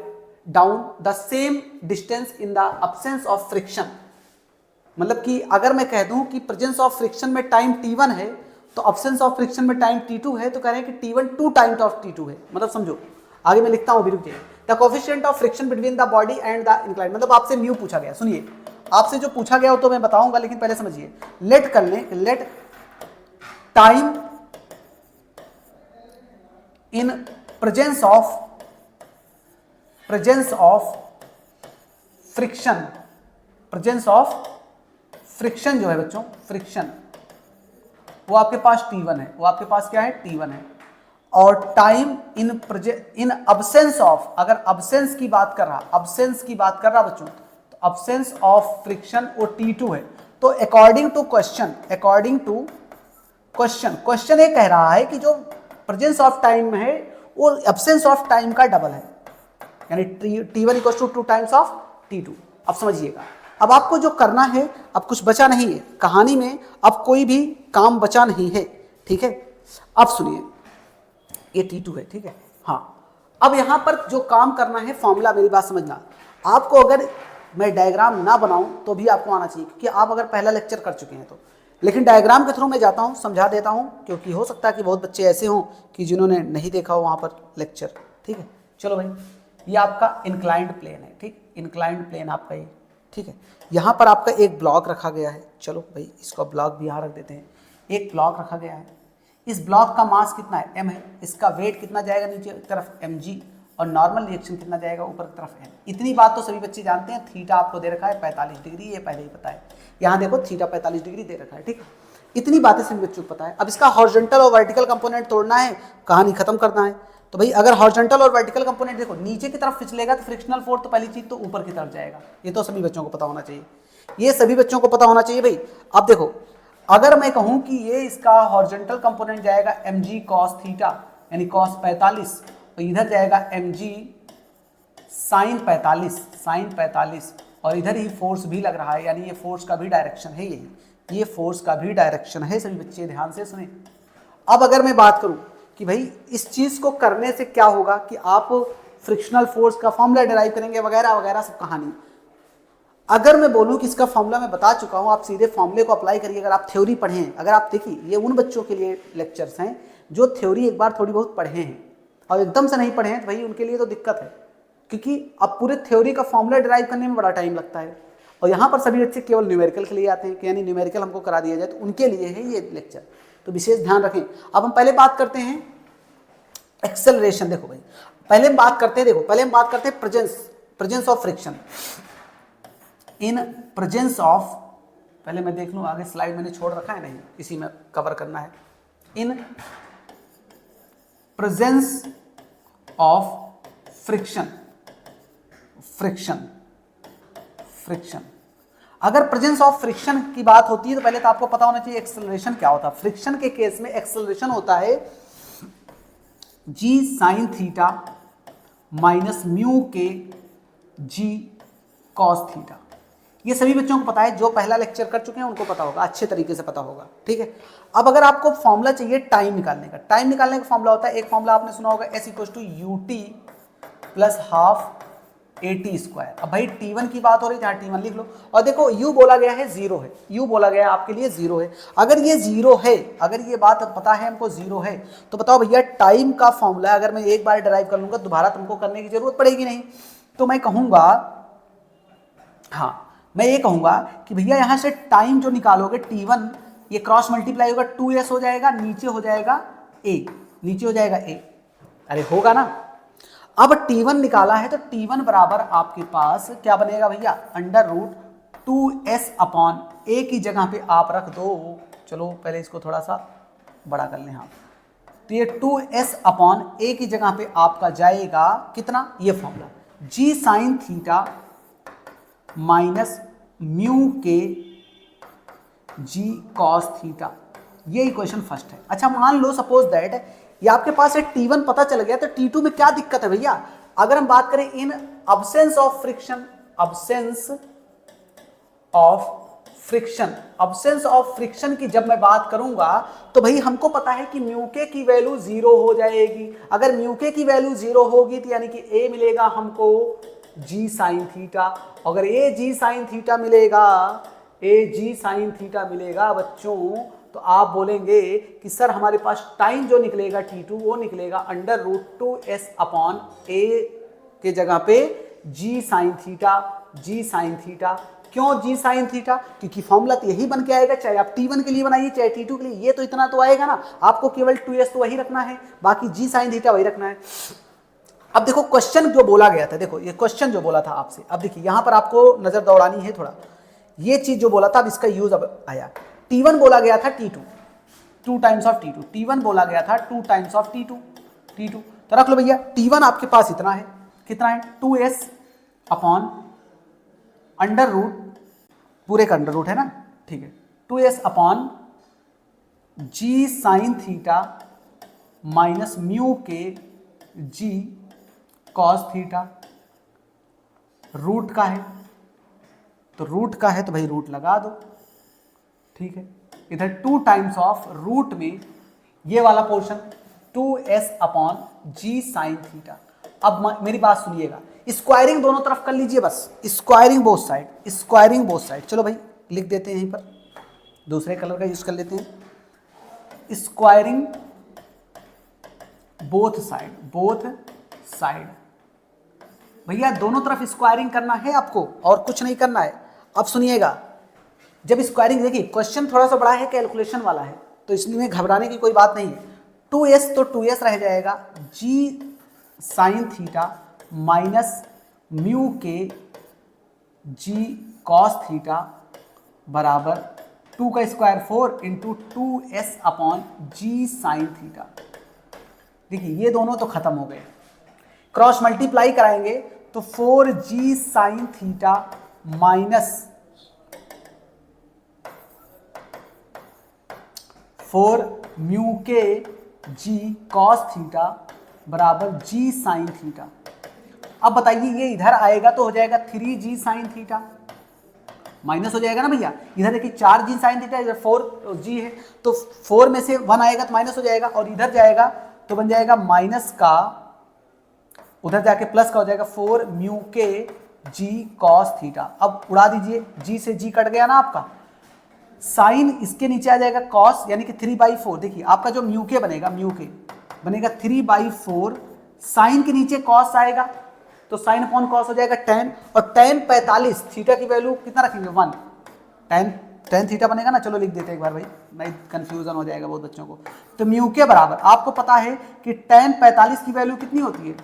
down the same distance in the absence of friction. मतलब कि अगर मैं कह दूं कि प्रेजेंस ऑफ फ्रिक्शन में टाइम t1 है तो अब्सेंस ऑफ फ्रिक्शन में टाइम t2 है, तो कह रहे हैं कि t1 2 टाइम्स ऑफ t2 है। मतलब समझो, आगे मैं लिखता हूं, अभी रुकिए। The coefficient of friction between the body and the inclined, मतलब आपसे म्यू पूछा गया। सुनिए आपसे जो पूछा गया हो तो मैं बताऊंगा, लेकिन पहले समझिए। लेट कर लें, let time in presence of friction, presence of friction जो है बच्चों, फ्रिक्शन वो आपके पास t1 है, वो आपके पास क्या है t1 है। और टाइम इन अब्सेंस ऑफ, अगर अब्सेंस की बात कर रहा, अब्सेंस की बात कर रहा बच्चों, तो अब्सेंस ऑफ फ्रिक्शन वो t2 है। तो according to question, according to question, question ये कह रहा है कि जो प्रेजेंस ऑफ टाइम है वो अब्सेंस ऑफ टाइम का डबल है, यानी t1 equal to 2 times of t2। अब समझिएगा, अब आपको जो करना है, अब कुछ बचा नहीं है कहानी में, अब कोई भी काम बचा नहीं है। ठीक है, अब सुनिए, ये t2 है, ठीक है। हाँ, अब यहां पर जो काम करना है, फॉर्मूला, मेरी बात समझना, आपको अगर मैं डायग्राम ना बनाऊं तो भी आपको आना चाहिए, क्योंकि आप अगर पहला लेक्चर कर चुके हैं तो। लेकिन डायग्राम के थ्रू मैं जाता हूं, समझा देता हूं, क्योंकि हो सकता है कि बहुत बच्चे ऐसे हों कि जिन्होंने नहीं देखा हो वहां पर लेक्चर। ठीक है, चलो भाई, ये आपका इंक्लाइंड प्लेन है। ठीक, इंक्लाइंड प्लेन आपका ये, ठीक है। यहाँ पर आपका एक ब्लॉक रखा गया है, चलो भाई इसका ब्लॉक भी यहाँ रख देते हैं। एक ब्लॉक रखा गया है, इस ब्लॉक का मास कितना है, m है, इसका वेट कितना जाएगा नीचे की तरफ mg, और नॉर्मल रिएक्शन कितना जाएगा ऊपर की तरफ n। इतनी बात तो सभी बच्चे जानते हैं। थीटा आपको दे रखा है 45 डिग्री, ये पहले ही पता है। यहाँ देखो थीटा 45 डिग्री दे रखा है, ठीक है। इतनी बातें सभी बच्चों को पता है। अब इसका हॉरिजॉन्टल और वर्टिकल कंपोनेंट तोड़ना है, कहानी खत्म करना है। तो भाई अगर हॉरिजॉन्टल और वर्टिकल कंपोनेंट देखो नीचे की तरफ फिसलेगा तो फ्रिक्शनल फोर्स तो पहली चीज तो ऊपर की तरफ जाएगा। ये तो सभी बच्चों को पता होना चाहिए, ये सभी बच्चों को पता होना चाहिए भाई। अब देखो, अगर मैं कहूं कि ये इसका हॉरिजॉन्टल कंपोनेंट जाएगा mg cos थीटा, यानी cos 45, तो इधर जाएगा mg sin 45, और इधर ही फोर्स भी लग रहा है, यानी ये फोर्स का भी डायरेक्शन है, यही ये फोर्स का भी डायरेक्शन है। सभी बच्चे ध्यान से सुने। अब अगर मैं बात करूं कि भाई इस चीज को करने से क्या होगा कि आप फ्रिक्शनल फोर्स का फॉर्मूला डिराइव करेंगे वगैरह वगैरह सब कहानी। अगर मैं बोलूं कि इसका फॉर्मूला मैं बता चुका हूं, आप सीधे फॉर्मूले को अप्लाई करिए। अगर आप थ्योरी पढ़ें, अगर आप देखिए, ये उन बच्चों के लिए लेक्चर्स हैं जो थ्योरी एक बार थोड़ी बहुत पढ़े हैं और एकदम से नहीं पढ़े हैं, तो भाई उनके लिए तो दिक्कत है, क्योंकि अब पूरे थ्योरी का फॉर्मूला डिराइव करने में बड़ा टाइम लगता है। और यहाँ पर सभी बच्चे केवल न्यूमेरिकल के लिए आते हैं कि यानी न्यूमेरिकल हमको करा दिया जाए, तो उनके लिए है ये लेक्चर, तो विशेष ध्यान रखें। अब हम पहले बात करते हैं एक्सेलरेशन। देखो भाई, पहले हम बात करते हैं presence of friction in presence of, पहले मैं देख लूं आगे स्लाइड मैंने छोड़ रखा है, नहीं इसी में कवर करना है। इन प्रेजेंस ऑफ फ्रिक्शन, अगर प्रेजेंस ऑफ फ्रिक्शन की बात होती है तो पहले तो आपको पता होना चाहिए एक्सेलरेशन क्या होता है। फ्रिक्शन के केस में एक्सेलरेशन होता है जी साइन थीटा माइनस म्यू के जी कॉस थीटा। ये सभी बच्चों को पता है, जो पहला लेक्चर कर चुके हैं उनको पता होगा, अच्छे तरीके से पता होगा, ठीक है। अब अगर आपको फॉर्मूला चाहिए टाइम निकालने का, टाइम निकालने का फॉर्मूला होता है, एक फॉर्मूला आपने सुना होगा S equal to u t plus half a t square. अब भाई T1 की बात हो रही है, जहाँ T1 लिख लो, और देखो U बोला गया है 0 है, U बोला गया है आपके लिए 0 है। अगर ये 0 है, अगर ये बात पता है हमको 0 है, तो बताओ भैया टाइम का फॉर्मूला अगर मैं एक बार डिराइव कर लूंगा दोबारा तुमको करने की जरूरत पड़ेगी नहीं। तो मैं कहूंगा, हाँ मैं ये कहूंगा कि भैया यहाँ से टाइम जो निकालोगे T1, ये क्रॉस मल्टीप्लाई होगा 2s हो जाएगा, नीचे हो जाएगा a, नीचे हो जाएगा a, अरे होगा ना। अब T1 निकाला है तो T1 बराबर आपके पास क्या बनेगा भैया, under root 2s upon a की जगह पे आप रख दो, चलो पहले इसको थोड़ा सा बड़ा कर लें, हाँ तो ये 2s अपॉन a की जगह पे आपका जाएगा कितना, ये formula g sine theta minus mu के जी कॉस थीटा, ये इक्वेशन फर्स्ट है। अच्छा मान लो सपोज दैट ये आपके पास है T1 पता चल गया, तो T2 में क्या दिक्कत है भैया। अगर हम बात करें इन absence of friction, absence of friction की जब मैं बात करूंगा तो भाई हमको पता है कि म्यू के की वैल्यू 0 हो जाएगी। अगर म्यू के की वैल्यू 0 होगी तो यानी कि a मिलेगा हमको जी साइन थीटा। अगर ए जी साइन थीटा मिलेगा बच्चों, तो आप बोलेंगे कि सर हमारे पास टाइम जो निकलेगा T2 वो निकलेगा under root 2s upon a के जगह पे जी साइन थीटा। क्यों जी साइन थीटा, क्योंकि फॉर्मूला तो यही बन के आएगा, चाहे आप T1 के लिए बनाइए चाहे T2 के लिए, ये तो इतना तो आएगा ना, आपको केवल 2s तो वही रखना है, बाकी जी साइन थीटा वही रखना है। अब देखो क्वेश्चन जो बोला गया था, देखो ये क्वेश्चन जो बोला था आपसे, अब देखिए यहां पर आपको नजर दौड़ानी है थोड़ा, ये चीज जो बोला था अब इसका यूज अब आया। T1 बोला गया था T2, 2 times of T2, T1 बोला गया था 2 टाइम्स ऑफ T2, तो रख लो भैया T1 आपके पास इतना है, कितना है 2s अपॉन अंडर रूट, पूरे का अंडर रूट है ना, ठीक है, 2s अपॉन जी साइन थीटा माइनस म्यू के जी कॉस थीटा, रूट का है तो भाई रूट लगा दो, ठीक है। इधर 2 टाइम्स ऑफ रूट में ये वाला पोर्शन 2s अपॉन जी साइन थीटा। अब मेरी बात सुनिएगा, स्क्वायरिंग दोनों तरफ कर लीजिए, बस स्क्वायरिंग बोथ साइड, चलो भाई लिख देते हैं यहीं पर, दूसरे कलर का यूज कर लेते हैं, स्क्वायरिंग बोथ साइड। भैया दोनों तरफ स्क्वायरिंग करना है आपको और कुछ नहीं करना है। अब सुनिएगा, जब स्क्वायरिंग, देखिए क्वेश्चन थोड़ा सा बड़ा है, कैलकुलेशन वाला है, तो इसलिए घबराने की कोई बात नहीं है। 2s तो 2s रह जाएगा, जी साइन थीटा माइनस म्यू के जी कॉस थीटा बराबर 2 का स्क्वायर 4 इंटू 2s अपॉन जी साइन थीटा। देखिए ये दोनों तो खत्म हो गए, क्रॉस मल्टीप्लाई कराएंगे तो 4g sine theta minus 4 mu के जी कॉस थीटा बराबर जी साइन थीटा। अब बताइए ये इधर आएगा तो हो जाएगा 3g साइन थीटा, माइनस हो जाएगा ना भैया, इधर देखिए 4g साइन थीटा, इधर 4g है तो 4 में से 1 आएगा तो माइनस हो जाएगा, और इधर जाएगा तो बन जाएगा माइनस का, उधर जाके प्लस का हो जाएगा 4 म्यू के जी कॉस थीटा। अब उड़ा दीजिए, जी से जी कट गया ना आपका, साइन इसके नीचे आ जाएगा कॉस, यानी कि 3/4। देखिए आपका जो म्यू के बनेगा 3/4, साइन के नीचे कॉस आएगा तो साइन अपॉन कॉस हो जाएगा tan, और tan 45, थीटा की वैल्यू कितना रखेंगे 1, tan थीटा बनेगा ना, चलो लिख देते हैं एक बार भाई, नहीं कंफ्यूजन हो जाएगा बहुत बच्चों को। तो म्यू के बराबर आपको पता है कि tan 45 की वैल्यू कितनी होती है,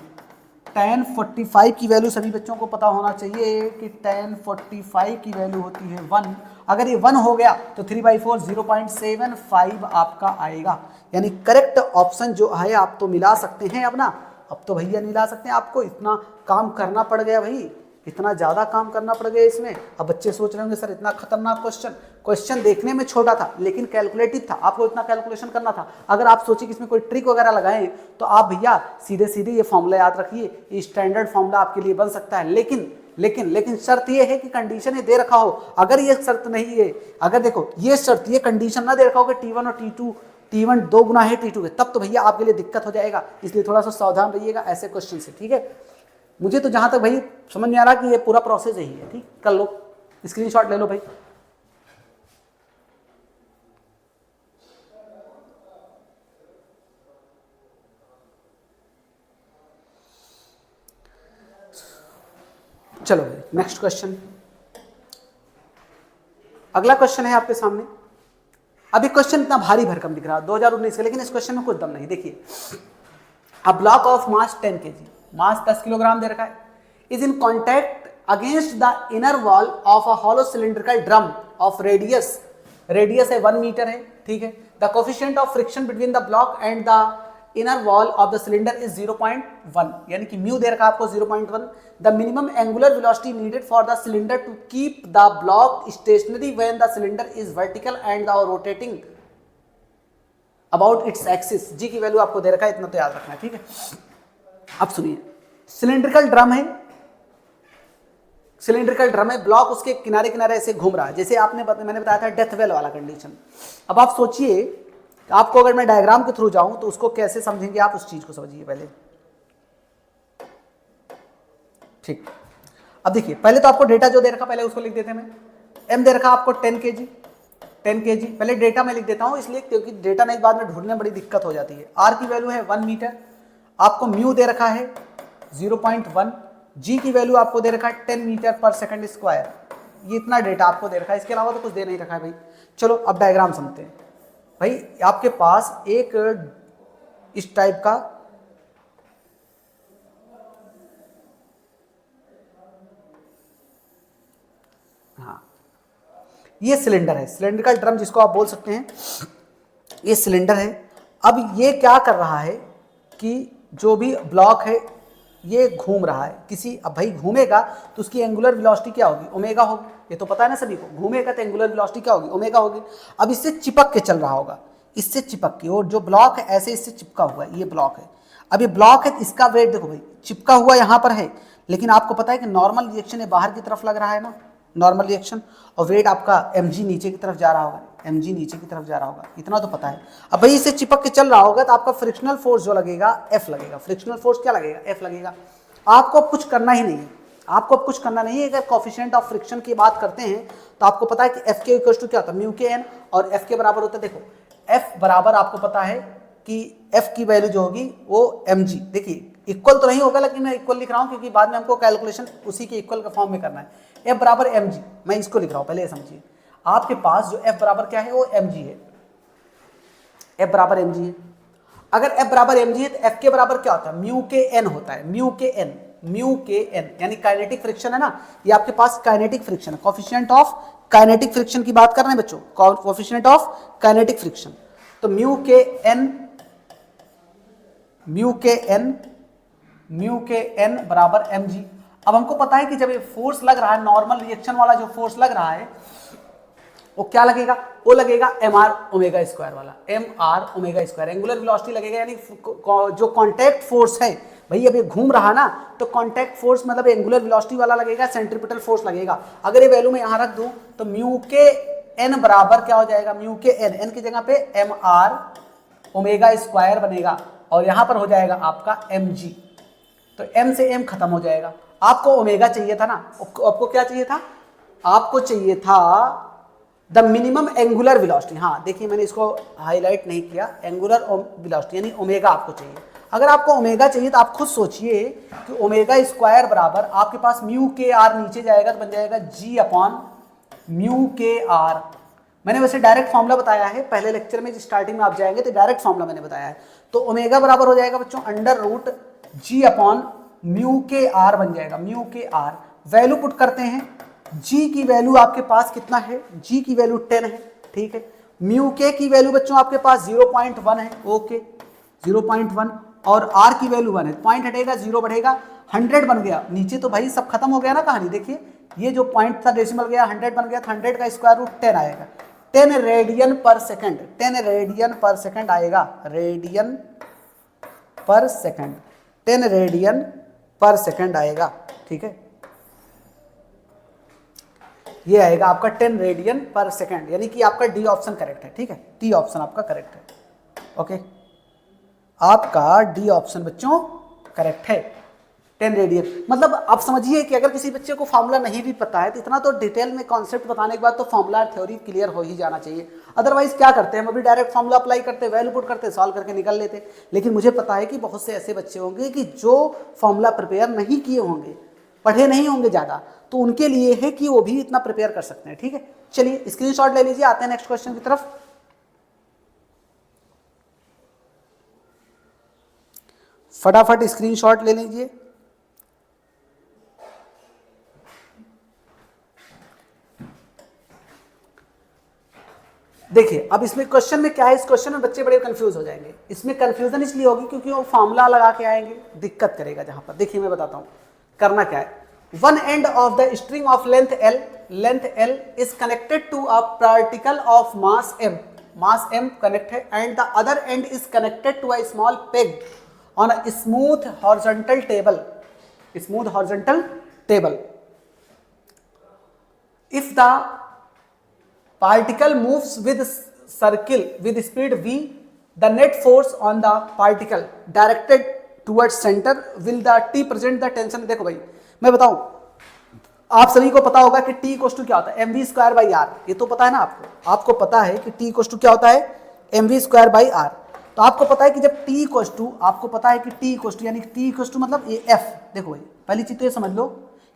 tan 45 की वैल्यू सभी बच्चों को पता होना चाहिए कि tan 45 की वैल्यू होती है 1। अगर ये 1 हो गया तो 3/4 0.75 आपका आएगा, यानी करेक्ट ऑप्शन जो है आप तो मिला सकते हैं अब ना, अब तो भैया नहीं ला सकते हैं, आपको इतना काम करना पड़ गया भाई, इतना ज़्यादा काम करना पड़ गया इसमें। अब बच्चे सोच रहे होंगे सर इतना खतरनाक क्वेश्चन देखने में छोटा था लेकिन कैलकुलेटिव था, आपको इतना कैलकुलेशन करना था। अगर आप सोचिए कि इसमें कोई ट्रिक वगैरह लगाएं तो आप भैया सीधे सीधे ये फॉर्मूला याद रखिए, ये स्टैंडर्ड फॉर्मूला आपके लिए बन सकता है। लेकिन शर्त ये है कि कंडीशन ये दे रखा हो। अगर ये शर्त नहीं है, अगर देखो ये शर्त, ये कंडीशन ना दे रखा हो कि T1 और T1 2 गुना है T2 के, तब तो भैया आपके लिए दिक्कत हो जाएगा। इसलिए थोड़ा सा सावधान रहिएगा ऐसे क्वेश्चन से, ठीक है। मुझे तो जहां तक भाई समझ में आ रहा कि ये पूरा प्रोसेस यही है, ठीक। कर लो, स्क्रीनशॉट ले लो भाई। चलो भाई नेक्स्ट क्वेश्चन। अगला क्वेश्चन है आपके सामने। अभी क्वेश्चन इतना भारी भरकम दिख रहा है 2019 का, लेकिन इस क्वेश्चन में कुछ दम नहीं। देखिए, a block of mass 10 kg, mass 10 kilogram दे रखा है, is in contact against the inner wall of a hollow cylindrical drum of radius है 1 मीटर है, ठीक है। The coefficient of friction between the block and the inner wall of the cylinder is 0.1, यानी कि म्यू दे रखा आपको 0.1। The minimum angular velocity needed for the cylinder to keep the block stationery when the cylinder is vertical and the rotating about its axis. जी की वैल्यू आपको दे रखा है, इतना तो याद रखना है, ठीक है। अब सुनिए, सिलिंड्रिकल ड्रम है, ब्लॉक उसके किनारे किनारे ऐसे घूम रहा है, जैसे मैंने बताया था डेथ वेल वाला कंडीशन। अब आप सोचिए, आपको अगर मैं डायग्राम के थ्रू जाऊं तो उसको कैसे समझेंगे आप, उस चीज को समझिए पहले, ठीक। अब देखिए, पहले तो आपको डेटा जो दे रखा पहले उसको लिख देते हैं। मैं एम दे रखा आपको 10 kg, पहले डेटा में लिख देता हूं इसलिए क्योंकि डेटा नहीं बाद में ढूंढने में बड़ी दिक्कत हो जाती है। आर की वैल्यू है 1 मीटर, आपको म्यू दे रखा है 0.1, जी की वैल्यू आपको दे रखा है 10 मीटर पर सेकंड स्क्वायर। ये इतना डेटा आपको दे रखा है, इसके अलावा तो कुछ दे नहीं रखा है भाई। चलो अब डायग्राम समझते हैं। भाई आपके पास एक इस टाइप का ये सिलेंडर है, सिलेंड्रिकल ड्रम जिसको आप बोल सकते हैं, ये सिलेंडर है। अब ये क्या कर रहा है कि जो भी ब्लॉक है ये घूम रहा है किसी, अब भाई घूमेगा तो उसकी एंगुलर वेलोसिटी क्या होगी, ओमेगा होगी, ये तो पता है ना सभी को। घूमेगा तो एंगुलर वेलोसिटी क्या होगी, ओमेगा होगी। अब इससे चिपक के चल रहा होगा, इससे चिपक के, और जो ब्लॉक है ऐसे इससे चिपका हुआ है, ये ब्लॉक है। अब ये ब्लॉक है, इसका वेट देखो भाई, चिपका हुआ यहाँ पर है, लेकिन आपको पता है कि नॉर्मल रिएक्शन बाहर की तरफ लग रहा है ना, नॉर्मल रिएक्शन, और वेट आपका mg नीचे की तरफ जा रहा होगा, इतना तो पता है। अब भाई इससे चिपक के चल रहा होगा तो आपका फ्रिक्शनल फोर्स जो लगेगा F लगेगा, फ्रिक्शनल फोर्स क्या लगेगा, F लगेगा। आपको अब कुछ करना ही नहीं है, अगर कोफिशिएंट ऑफ फ्रिक्शन की बात करते हैं तो आपको पता है कि F के इक्वल टू क्या होता है, म्यू के n, और F के बराबर होता है, देखो F बराबर आपको पता है कि F की वैल्यू जो होगी वो mg, देखिए इक्वल तो नहीं होगा लेकिन मैं इक्वल लिख रहा हूं क्योंकि बाद में हमको कैलकुलेशन उसी के इक्वल का फॉर्म में करना है। F बराबर mg, मैं इसको लिख रहा हूं, पहले ये समझिए। आपके पास जो F बराबर क्या है वो mg है, F बराबर mg है। अगर F बराबर mg है तो F के बराबर क्या होता है, म्यू के n होता है, म्यू के n यानी काइनेटिक फ्रिक्शन है ना, ये आपके पास काइनेटिक फ्रिक्शन है, कोफिशिएंट ऑफ काइनेटिक फ्रिक्शन की बात कर रहे हैं बच्चों, कोफिशिएंट ऑफ काइनेटिक फ्रिक्शन। तो म्यू के n बराबर mg। अब हमको पता है कि जब ये फोर्स लग रहा है, नॉर्मल रिएक्शन वाला जो फोर्स लग रहा है वो क्या लगेगा, वो लगेगा mr ओमेगा स्क्वायर वाला, mr omega square, angular velocity लगेगा, यानी जो कांटेक्ट फोर्स है भाई, अब ये घूम रहा ना तो कांटेक्ट फोर्स मतलब एंगुलर वेलोसिटी वाला लगेगा, सेंट्रीपिटल फोर्स लगेगा। अगर ये वैल्यू मैं यहां रख दूं तो म्यू के n बराबर क्या हो जाएगा, म्यू के n की जगह पे mr ओमेगा स्क्वायर बनेगा, और यहां पर हो जाएगा आपका mg, तो m से m खत्म हो जाएगा। आपको ओमेगा चाहिए था ना, आपको क्या चाहिए था, आपको चाहिए था द मिनिमम एंगुलर वेलोसिटी। हाँ देखिए मैंने इसको हाईलाइट नहीं किया, एंगुलर वेलोसिटी यानी ओमेगा आपको चाहिए। अगर आपको ओमेगा चाहिए तो आप खुद सोचिए कि ओमेगा स्क्वायर बराबर आपके पास म्यू के आर, नीचे जाएगा तो बन जाएगा g अपॉन म्यू के आर। मैंने वैसे डायरेक्ट फॉर्मूला बताया है, पहले लेक्चर में स्टार्टिंग में आप जाएंगे तो डायरेक्ट फॉर्मूला मैंने बताया है। तो ओमेगा बराबर हो जाएगा बच्चों under root g upon mu के आर बन जाएगा, म्यू के आर। वैल्यू पुट करते हैं, g की वैल्यू आपके पास कितना है, g की वैल्यू 10 है, ठीक है। म्यू के की वैल्यू बच्चों आपके पास 0.1 है, ओके 0.1, और r की वैल्यू 1 है, पॉइंट हटेगा 0 बढ़ेगा, 100 बन गया, नीचे तो भाई सब खत्म हो गया ना कहानी। देखिए ये जो पॉइंट था डेसिमल गया, 100 बन गया, तो 100 का स्क्वायर रूट 10 आएगा, 10 रेडियन पर सेकंड, 10 रेडियन पर सेकंड आएगा, रेडियन पर सेकंड, 10 रेडियन पर सेकंड आएगा, ठीक है। ये आएगा आपका 10 रेडियन पर सेकंड, यानी कि आपका डी ऑप्शन करेक्ट है, ठीक है, डी ऑप्शन आपका करेक्ट है। ओके, आपका डी ऑप्शन बच्चों करेक्ट है, 10 रेडियन। मतलब आप समझिए कि अगर किसी बच्चे को फॉर्मूला नहीं भी पता है तो इतना तो डिटेल में कॉन्सेप्ट बताने के बाद तो फॉर्मूला थ्योरी क्लियर हो ही जाना चाहिए। अदरवाइज क्या करते हैं, हम अभी डायरेक्ट फॉर्मूला अप्लाई करते, वैल्यू पुट करते, सॉल्व करके निकल लेते। लेकिन मुझे पता है कि बहुत से ऐसे बच्चे होंगे कि जो फॉर्मूला प्रिपेयर नहीं किए होंगे, पढ़े नहीं होंगे ज़्यादा, तो उनके लिए है कि वो भी इतना प्रिपेयर कर सकते हैं, ठीक है। चलिए स्क्रीनशॉट ले लीजिए, आते हैं नेक्स्ट क्वेश्चन की तरफ। फटाफट स्क्रीनशॉट ले लीजिए। देखिए अब इसमें क्वेश्चन में क्या है, इस क्वेश्चन में बच्चे बड़े कंफ्यूज हो जाएंगे। इसमें कंफ्यूजन इसलिए होगी क्योंकि वो फॉर्मूला लगा के आएंगे, दिक्कत करेगा जहां पर। देखिए मैं बताता हूं करना क्या है। One end of the string of length L is connected to a particle of mass m connect है, and the other end is connected to a small peg on a smooth horizontal table. If the particle moves with circle with speed v, the net force on the particle directed towards center will the t present the tension। देखो भाई मैं बताऊं, आप सभी को पता होगा कि t इक्वल टू क्या होता है, mv स्क्वायर बाई आर। ये तो पता है ना आपको पता है कि t इक्वल टू क्या होता है, mv स्क्वायर बाई आर। तो आपको पता है कि जब t इक्वल टू, आपको पता है कि t इक्वल टू यानी t इक्वल टू मतलब ये f। देखो भाई पहली चीज तो ये समझ लो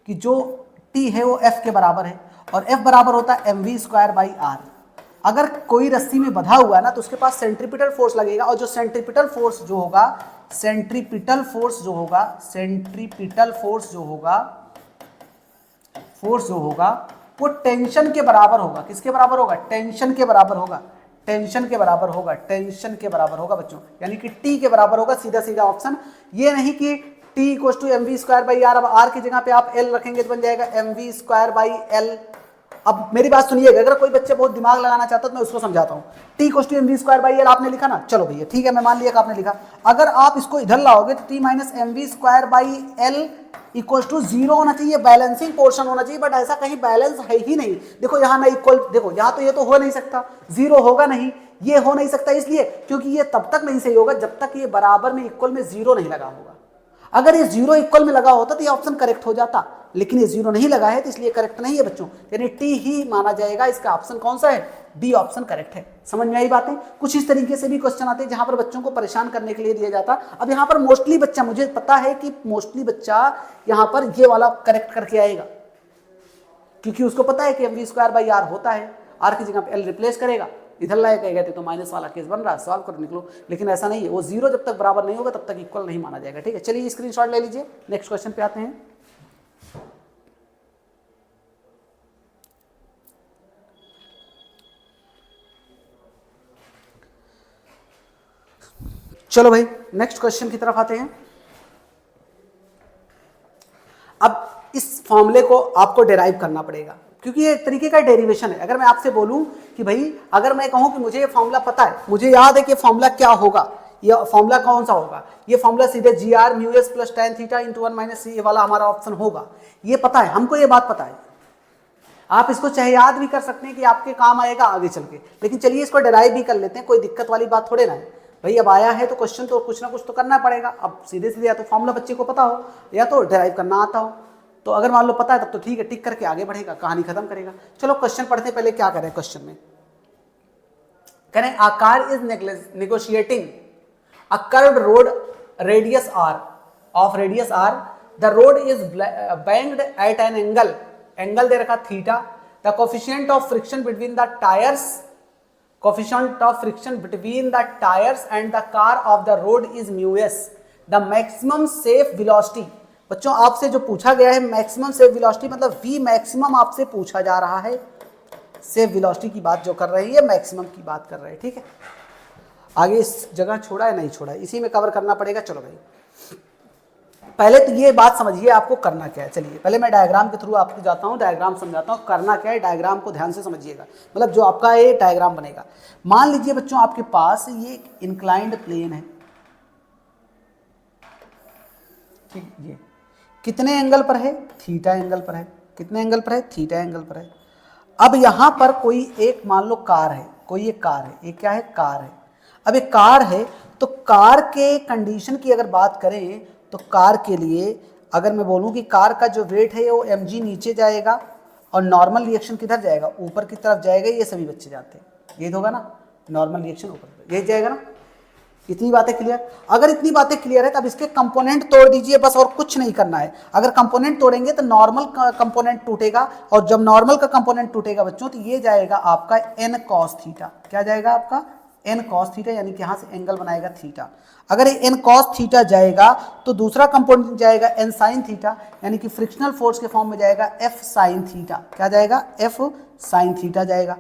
कि जो t है वो f के बराबर है, और f बराबर होता है mv स्क्वायर बाई आर। अगर कोई रस्सी में बंधा हुआ है ना तो उसके पास सेंट्रीपिटल फोर्स लगेगा, और जो सेंट्रीपिटल फोर्स जो होगा वो टेंशन के बराबर होगा। किसके बराबर होगा, टेंशन के बराबर होगा, टेंशन के बराबर होगा बच्चों, यानी कि t के बराबर होगा। सीधा सीधा ऑप्शन, ये नहीं कि t equal to mv square by r. अब r की जगह पे आप l रखेंगे तो बन जाएगा mv स्क्वायर बाई l। अब मेरी बात सुनिएगा, अगर कोई बच्चे बहुत दिमाग लगाना चाहता है तो मैं उसको समझाता हूँ। t equal to mv square by l आपने लिखा ना, चलो भैया ठीक है, मैं मान लिया कि आपने लिखा। अगर आप इसको इधर लाओगे तो t minus mv square by l equal to 0 होना चाहिए, बैलेंसिंग पोर्शन होना चाहिए, बट ऐसा कहीं बैलेंस है ही नहीं। देखो यहाँ ना इक्वल, देखो यहाँ तो ये तो हो नहीं सकता, 0 होगा नहीं, ये हो नहीं सकता, इसलिए क्योंकि ये तब तक नहीं सही होगा जब तक ये बराबर में इक्वल में 0 नहीं लगा होगा। अगर ये 0 इक्वल में लगा होता तो ये ऑप्शन करेक्ट हो जाता, लेकिन ये 0 नहीं लगा है तो इसलिए करेक्ट नहीं है बच्चों, यानी टी ही माना जाएगा। इसका ऑप्शन कौन सा है, डी ऑप्शन करेक्ट है। समझ में आई बातें। कुछ इस तरीके से भी क्वेश्चन आते हैं जहां पर बच्चों को परेशान करने के लिए दिया जाता। अब यहाँ पर मोस्टली बच्चा, मुझे पता है कि मोस्टली बच्चा यहाँ पर ये वाला करेक्ट करके आएगा, क्योंकि उसको पता है कि mv स्क्वायर बाई आर होता है, आर की जगह पे एल रिप्लेस करेगा, इधर लाएगा तो माइनस वाला केस बन रहा है, सॉल्व कर निकलो। लेकिन ऐसा नहीं है, वो 0 जब तक बराबर नहीं होगा तब तक इक्वल नहीं माना जाएगा, ठीक है। चलिए स्क्रीनशॉट ले लीजिए, नेक्स्ट क्वेश्चन पे आते हैं। चलो भाई नेक्स्ट क्वेश्चन की तरफ आते हैं। अब इस फॉर्मूले को आपको डेराइव करना पड़ेगा, क्योंकि ये एक तरीके का डेरिवेशन है। अगर मैं आपसे बोलूं कि भाई, अगर मैं कहूं कि मुझे ये फॉर्मूला पता है, मुझे याद है कि फॉर्मूला क्या होगा, ये फॉर्मूला कौन सा होगा, ये फॉर्मूला सीधे GR μs plus tan theta into 1 minus ये वाला हमारा ऑप्शन होगा, ये पता है हमको, ये बात पता है। आप इसको चाहे याद भी कर सकते हैं कि आपके काम आएगा आगे चल के, लेकिन चलिए इसको डेराइव भी कर लेते हैं, कोई दिक्कत वाली बात थोड़े ना है भाई। अब आया है तो क्वेश्चन तो कुछ ना कुछ तो करना पड़ेगा। अब सीधे सीधे या तो फॉर्मूला बच्चे को पता हो या तो डेराइव करना आता हो। तो अगर मान लो पता है तब तो ठीक है, टिक करके आगे बढ़ेगा, कहानी खत्म करेगा। चलो क्वेश्चन पढ़ते हैं, पहले क्या करें क्वेश्चन में। करें a car is negotiating a curved road radius r of radius r, the road is banged at an angle दे रखा theta, the coefficient of friction between the tires and the car of the road is μs, the maximum safe velocity। बच्चों आपसे जो पूछा गया है मैक्सिमम सेफ वेलोसिटी, मतलब v मैक्सिमम आपसे पूछा जा रहा है, सेफ वेलोसिटी की बात जो कर रही है मैक्सिमम की बात कर रहे हैं, ठीक है। आगे इस जगह छोड़ा है नहीं छोड़ा है, इसी में कवर करना पड़ेगा। चलो भाई पहले तो ये बात समझिए आपको करना क्या है। चलिए पहले मैं डायग्राम के थ्रू आपको जाता हूँ, डायग्राम समझाता हूँ करना क्या है। डायग्राम को ध्यान से समझिएगा, मतलब जो आपका ये डायग्राम बनेगा। मान लीजिए बच्चों आपके पास ये एक इंक्लाइंड प्लेन है, ठीक, ये कितने एंगल पर है? थीटा एंगल पर है। कितने एंगल पर है? थीटा एंगल पर है। अब यहाँ पर कोई एक मान लो कार है, कोई एक कार है, एक क्या है? कार है। अब एक कार है तो कार के कंडीशन की अगर बात करें तो कार के लिए अगर मैं बोलूं कि कार का जो वेट है वो mg नीचे जाएगा और नॉर्मल रिएक्शन किधर जाएगा? ऊपर की तरफ जाएगा। ये सभी बच्चे जाते हैं, ये होगा ना, नॉर्मल रिएक्शन ऊपर, ये जाएगा ना। इतनी बातें क्लियर? अगर इतनी बातें क्लियर है तब इसके कंपोनेंट तोड़ दीजिए, बस और कुछ नहीं करना है। अगर कंपोनेंट तोड़ेंगे तो नॉर्मल कंपोनेंट टूटेगा, और जब नॉर्मल का कंपोनेंट टूटेगा बच्चों तो ये जाएगा आपका n cos थीटा। क्या जाएगा आपका? n cos थीटा, यानी कि यहाँ से एंगल बनाएगा थीटा। अगर ये n cos थीटा जाएगा तो दूसरा कंपोनेंट जाएगा n sin थीटा, यानी कि फ्रिक्शनल फोर्स के फॉर्म में जाएगा f sin थीटा। क्या जाएगा? f sin थीटा जाएगा।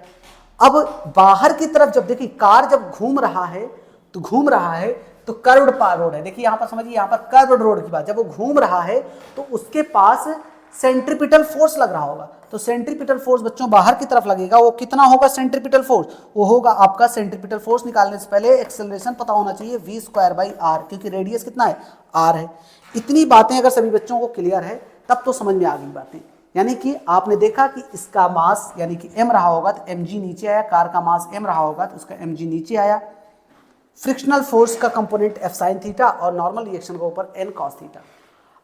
अब बाहर की तरफ जब देखिए कार जब घूम रहा है तो कर्व्ड रोड है। देखिए यहाँ पर समझिए, यहाँ पर कर्व्ड रोड की बात, जब वो घूम रहा है तो उसके पास सेंट्रीपिटल फोर्स लग रहा होगा। तो सेंट्रीपिटल फोर्स बच्चों बाहर की तरफ लगेगा, वो कितना होगा सेंट्रीपिटल फोर्स? वो होगा आपका, सेंट्रीपिटल फोर्स निकालने से पहले एक्सेलरेशन पता होना चाहिए v²/r, क्योंकि रेडियस कितना है? r है। इतनी बातें अगर सभी बच्चों को क्लियर है तब तो समझ में आ गई बातें। यानी कि आपने देखा कि इसका मास यानी कि m रहा होगा तो mg नीचे आया, कार का मास m रहा होगा तो उसका mg नीचे आया। फ्रिक्शनल फोर्स का कंपोनेंट f sin थीटा और नॉर्मल रिएक्शन के ऊपर n cos थीटा।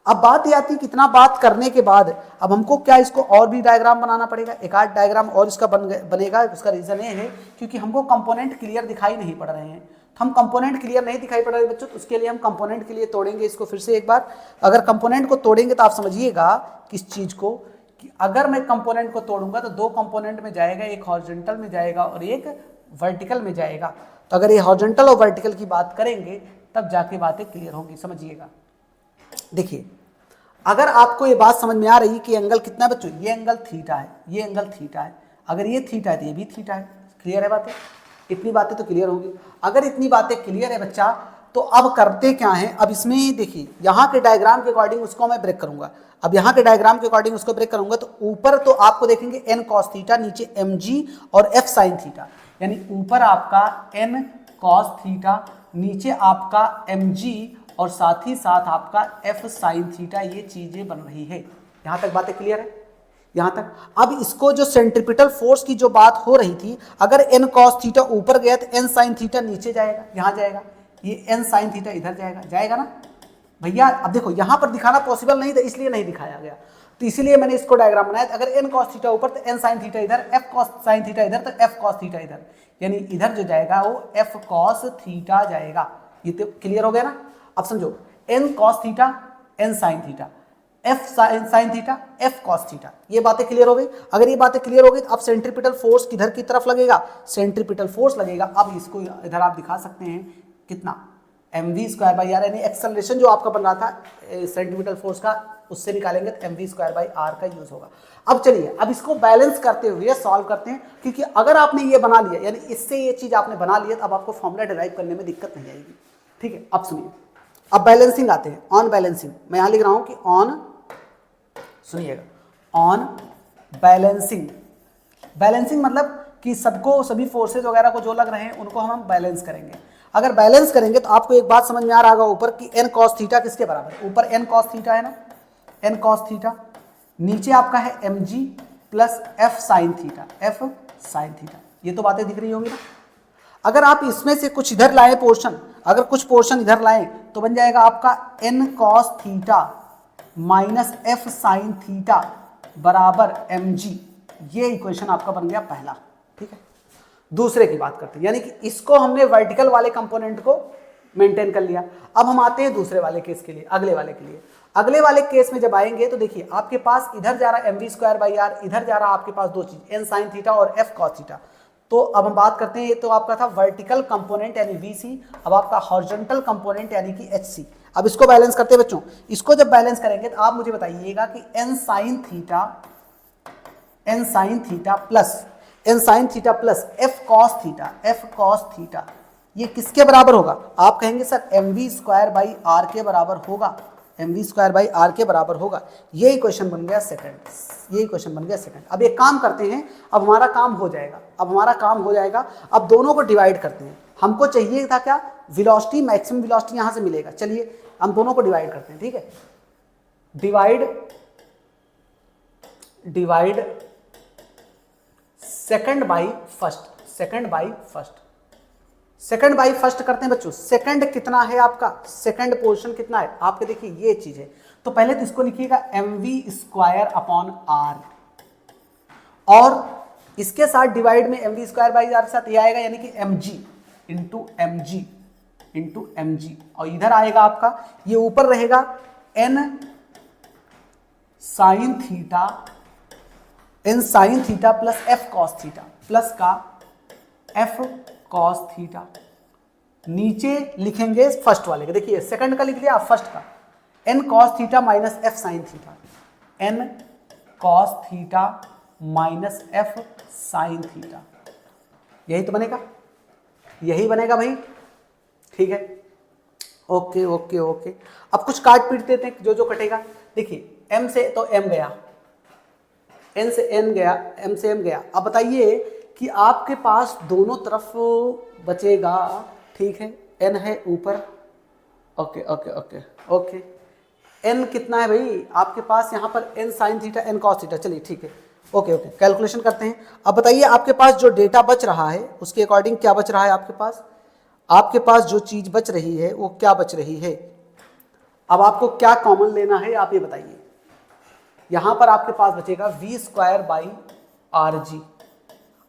अब बात ये आती है, कितना बात करने के बाद अब हमको क्या इसको और भी डायग्राम बनाना पड़ेगा, एक आध डायग्राम और इसका बनेगा। उसका रीजन ये है क्योंकि हमको कंपोनेंट क्लियर दिखाई नहीं पड़ रहे हैं। हम कंपोनेंट क्लियर नहीं दिखाई पड़ रहे बच्चों, तो उसके लिए हम कंपोनेंट के लिए तोड़ेंगे इसको फिर से एक बार। अगर कंपोनेंट को तोड़ेंगे तो आप समझिएगा किस चीज को, कि अगर मैं कंपोनेंट को तोड़ूंगा तो दो कंपोनेंट में जाएगा, एक हॉरिजॉन्टल में जाएगा और एक वर्टिकल में जाएगा। तो अगर ये हॉरिजॉन्टल और वर्टिकल की बात करेंगे तब जाके बातें क्लियर होंगी, समझिएगा। देखिए अगर आपको ये बात समझ में आ रही कि एंगल कितना है बच्चों, ये एंगल थीटा है, ये एंगल थीटा है, अगर ये थीटा है तो ये भी थीटा है। क्लियर है बातें? इतनी बातें तो क्लियर होंगी। अगर इतनी बातें क्लियर है बच्चा तो अब करते क्या है, अब इसमें देखिए यहाँ के डायग्राम के अकॉर्डिंग उसको मैं ब्रेक करूंगा। अब यहाँ के डायग्राम के अकॉर्डिंग उसको ब्रेक करूंगा तो ऊपर तो आपको देखेंगे n cos थीटा, नीचे mg और f sin थीटा, यानी ऊपर आपका n cos थीटा, नीचे आपका mg और साथ ही साथ आपका f sin थीटा, ये चीजें बन रही है। यहां तक बातें क्लियर है? यहां तक। अब इसको जो सेंट्रीपिटल फोर्स की जो बात हो रही थी, अगर n cos थीटा ऊपर गया तो n sin थीटा नीचे जाएगा, यहां जाएगा, ये n sin थीटा इधर जाएगा, जाएगा ना भैया। अब देखो यहां पर दिखाना पॉसिबल नहीं था इसलिए नहीं दिखाया गया, तो इसीलिए मैंने इसको डायग्राम बनाया। अगर n cos थीटा ऊपर तो n sin थीटा इधर, f cos sin थीटा इधर तो f cos थीटा इधर, यानी इधर जो जाएगा वो f cos थीटा जाएगा। ये तो क्लियर हो गया ना? अब समझो n cos theta, n sin theta, f sin theta, f cos theta, ये बातें क्लियर हो गई। अगर ये बातें क्लियर हो गई तो अब सेंट्रीपिटल फोर्स किधर की तरफ लगेगा? सेंट्रीपिटल फोर्स लगेगा। अब इसको इधर आप दिखा सकते हैं कितना, mv²/r, यानी एक्सेलरेशन जो आपका बन रहा था सेंट्रीपिटल फोर्स का, उससे निकालेंगे तो mv²/r का यूज होगा। अब चलिए अब इसको बैलेंस करते हुए सॉल्व करते हैं, क्योंकि अगर आपने ये बना लिया, यानी इससे ये चीज आपने बना लिया, तो अब आपको फॉर्मूला डिराइव करने में दिक्कत नहीं आएगी। ठीक है, अब सुनिए, अब बैलेंसिंग आते हैं। ऑन बैलेंसिंग मैं यहां लिख रहा हूं कि ऑन, सुनिएगा, ऑन बैलेंसिंग। बैलेंसिंग मतलब कि सबको, सभी फोर्सेज वगैरह को जो लग रहे हैं उनको हम बैलेंस करेंगे। अगर बैलेंस करेंगे तो आपको एक बात समझ में आ रहा होगा ऊपर कि n cos थीटा किसके बराबर है? ऊपर n cos थीटा है ना, n cos थीटा, नीचे आपका है mg plus f sin theta, f sin theta. ये तो बातें दिख रही होंगी ना। अगर आप इसमें से कुछ इधर लाए पोर्शन, अगर कुछ पोर्शन इधर लाएं तो बन जाएगा आपका n cos theta minus f sin theta बराबर mg। ये इक्वेशन आपका बन गया पहला। ठीक है, दूसरे की बात करते हैं, यानी कि इसको हमने वर्टिकल वाले कंपोनेंट को मेंटेन कर लिया। अब हम आते हैं दूसरे वाले केस के लिए, अगले वाले के लिए। अगले वाले केस में जब आएंगे तो देखिए आपके पास इधर जा रहा है mv²/r, इधर जा रहा है आपके पास दो चीज n sin थीटा और f cos थीटा। तो अब हम बात करते हैं, ये तो आपका था वर्टिकल कंपोनेंट यानी vc, अब आपका हॉरिजॉन्टल कंपोनेंट यानी कि hc। अब इसको बैलेंस करते हैं बच्चों। इसको जब बैलेंस करेंगे तो आप मुझे बताइएगा कि n sin theta plus f cos theta ये किसके बराबर होगा? आप कहेंगे sir m v square by r के बराबर होगा, m v square by r के बराबर होगा। यही क्वेश्चन बन गया सेकंड, यही क्वेश्चन बन गया सेकंड। अब एक काम करते हैं, अब हमारा काम हो जाएगा, अब हमारा काम हो जाएगा। अब दोनों को डिवाइड करते हैं। हमको चाहिए था क्या? वेलोसिटी, मैक्सिमम वेलोसिटी यहां से मिलेगा। चलिए हम दोनों को डिवाइड करते हैं, ठीक है। Divide second by first, second by first, second by first करते हैं बच्चों। सेकंड कितना है आपका? सेकंड पोर्शन कितना है आपके? देखिए ये चीज है, तो पहले तो इसको लिखिएगा m v square upon r, और इसके साथ डिवाइड में m v square by r के साथ ये आएगा, यानी कि m g into m g into m g, और इधर आएगा आपका, ये ऊपर रहेगा n sine theta, n sine theta plus f cos theta, plus का एफ कॉस थीटा। नीचे लिखेंगे फर्स्ट वाले का, देखिए सेकंड का लिख लिया, फर्स्ट का n cos theta minus f sine theta, n cos theta minus f sine theta. यही तो बनेगा, यही बनेगा भाई, ठीक है। Okay okay okay. अब कुछ काट पीट देते हैं, जो जो कटेगा। देखिए m से तो m गया, n से n गया, m से m गया। अब बताइए कि आपके पास दोनों तरफ बचेगा, ठीक है। n है ऊपर, okay okay okay okay. n कितना है भाई आपके पास यहाँ पर? n sine theta, n cos theta. चलिए ठीक है, ओके ओके, कैलकुलेशन करते हैं। अब बताइए आपके पास जो डेटा बच रहा है उसके अकॉर्डिंग क्या बच रहा है आपके पास? आपके पास जो चीज बच रही है वो क्या बच रही है? अब आपको क्या कॉमन लेना है आप ये बताइए। यहां पर आपके पास बचेगा v square by r g.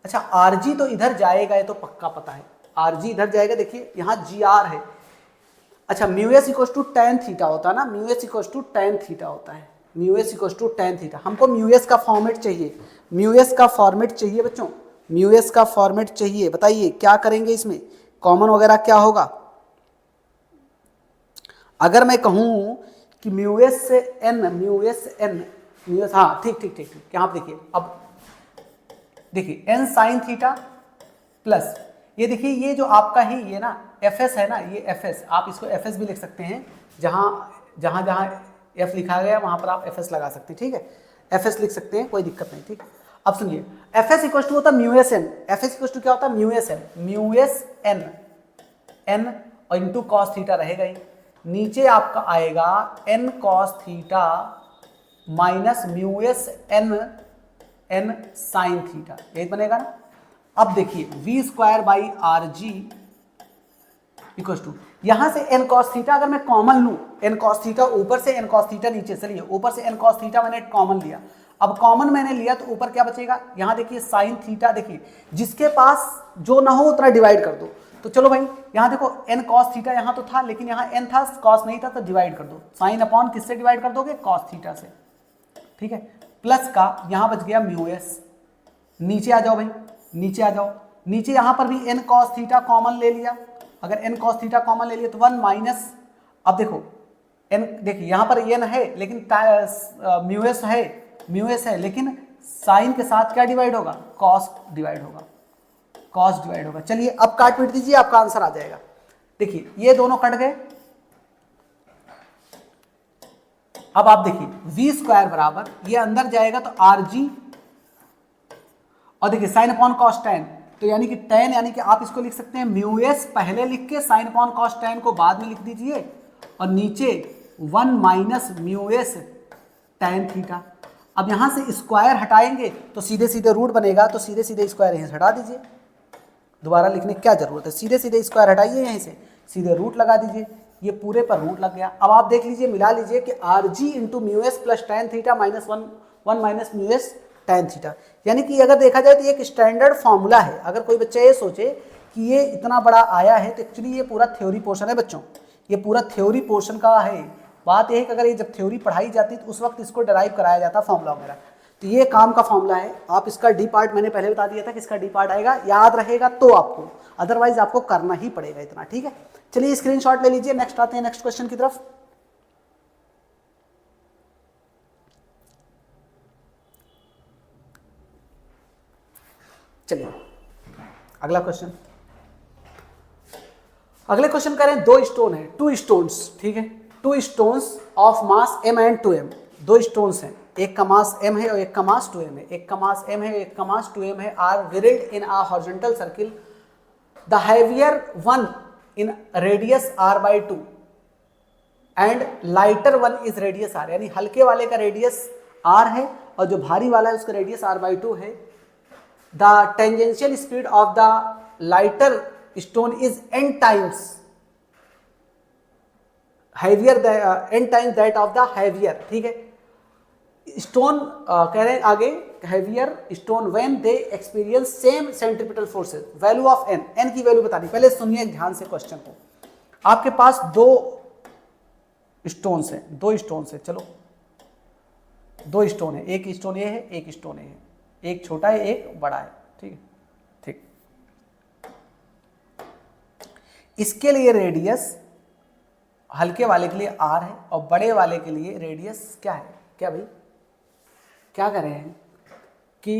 अच्छा आर जी तो इधर जाएगा, ये तो पक्का पता है, आर जी इधर जाएगा। देखिए यहाँ जी आर है। अच्छा mu s equals to tan theta होता है ना, mu s equals to tan theta होता है, mu s equals to tan theta. हमको म्यू एस का फॉर्मेट चाहिए, म्यू एस का फॉर्मेट चाहिए बच्चों, म्यू एस का फॉर्मेट चाहिए। बताइए क्या करेंगे इसमें, कॉमन वगैरह क्या होगा? अगर मैं कहूं कि म्यू एस से n, mu s n, mu s, हाँ ठीक ठीक ठीक ठीक, यहाँ पे देखिए। अब देखिए एन साइन थीटा प्लस ये, देखिए ये जो आपका ही ये ना एफ एस है ना, ये एफ एस, आप इसको एफ एस भी लिख सकते हैं। जहाँ जहाँ जहाँ एफ लिखा गया वहाँ पर आप एफ एस लगा सकते हैं, ठीक है। एफ एस लिख सकते हैं, कोई दिक्कत नहीं, ठीक। अब सुनिए एफ एस इक्वल टू होता है mu s n, f s equal to क्या होता है? Mu s n, mu s n, n और इंटू कॉस थीटा रहेगा ही। नीचे आपका आएगा n cos theta minus mu s n, n sine theta, यही बनेगा ना। अब देखिए v square by r g equal to, यहां से एन कॉस थीटा अगर मैं कॉमन लूं, एन कॉस थीटा ऊपर से, एन कॉस थीटा नीचे, चलिए ऊपर से एन कॉस थीटा मैंने कॉमन लिया। अब कॉमन मैंने लिया तो ऊपर क्या बचेगा? यहां देखिए साइन थीटा, देखिए जिसके पास जो ना हो उतना डिवाइड कर दो। तो चलो भाई यहां देखो एन कॉस थीटा यहां तो था, लेकिन यहां एन था, कॉस नहीं था, तो डिवाइड कर दो। साइन अपॉन किससे डिवाइड कर दोगे? कॉस थीटा से, ठीक है। प्लस का यहां बच गया म्यू एस। नीचे आ जाओ भाई, नीचे आ जाओ। नीचे यहां पर भी एन कॉस थीटा कॉमन ले लिया। अगर एन कॉस थीटा कॉमन ले लिया तो वन माइनस, अब देखो एन, देखिए यहां पर एन है लेकिन म्यू एस है, म्यू एस है, लेकिन साइन के साथ क्या डिवाइड होगा? कॉस डिवाइड होगा, कॉस डिवाइड होगा। चलिए अब काट पीट दीजिए, आपका आंसर आ जाएगा। देखिए ये दोनों कट गए। अब आप देखिए वी स्क्वायर बराबर, ये अंदर जाएगा तो आर जी, और देखिए साइन अपॉन कॉस टेन, तो यानी कि टेन, यानी कि आप इसको लिख सकते हैं म्यू एस पहले लिख के साइन अपॉन कॉस टेन को बाद में लिख दीजिए, और नीचे one minus mu S tan theta. अब यहां से स्क्वायर हटाएंगे तो सीधे सीधे रूट बनेगा, तो सीधे सीधे स्क्वायर यहीं से हटा दीजिए, दोबारा लिखने की क्या जरूरत है? सीधे सीधे स्क्वायर हटाइए, यहीं से सीधे रूट लगा दीजिए, ये पूरे पर रूट लग गया। अब आप देख लीजिए, मिला लीजिए कि R G into mu S plus tan theta minus one, one minus mu S tan theta. यानी कि अगर देखा जाए तो ये एक स्टैंडर्ड फॉर्मूला है। अगर कोई बच्चा ये सोचे कि ये इतना बड़ा आया है, तो एक्चुअली ये पूरा थ्योरी पोर्शन है बच्चों, ये पूरा थ्योरी पोर्शन का है। बात यह है कि अगर ये जब थ्योरी पढ़ाई जाती तो उस वक्त इसको डराइव कराया जाता फॉर्मूला वगैरह। तो ये काम का फॉर्मूला है। आप इसका डी पार्ट मैंने पहले बता दिया था कि इसका डी पार्ट आएगा, याद रहेगा तो आपको, अदरवाइज आपको करना ही पड़ेगा इतना, ठीक है। चलिए स्क्रीनशॉट ले लीजिए, नेक्स्ट आते हैं नेक्स्ट क्वेश्चन की तरफ। चलिए अगला क्वेश्चन, अगले क्वेश्चन करें, दो स्टोन है, टू स्टोन्स, ठीक है, two stones of mass m and 2m, दो स्टोन्स हैं, एक का मास m है और एक का मास 2m है, एक का मास m है एक का मास 2m है, are whirled in a horizontal circle, the heavier one in radius r/2 and lighter one is radius r, यानी हल्के वाले का रेडियस r है और जो भारी वाला है उसका रेडियस r/2 है। The tangential speed of the lighter stone is n times heavier, n times that of the heavier, ठीक है। स्टोन कह रहे हैं आगे, heavier stone when they experience same centripetal forces, value of n की वैल्यू बतानी। पहले सुनिए ध्यान से क्वेश्चन को, आपके पास दो स्टोन्स हैं, दो स्टोन्स है, चलो दो स्टोन है, एक स्टोन ये है एक स्टोन ये है, एक छोटा है एक बड़ा है, ठीक है, ठीक। इसके लिए रेडियस हल्के वाले के लिए r है और बड़े वाले के लिए रेडियस क्या है, क्या भाई क्या कर रहे हैं कि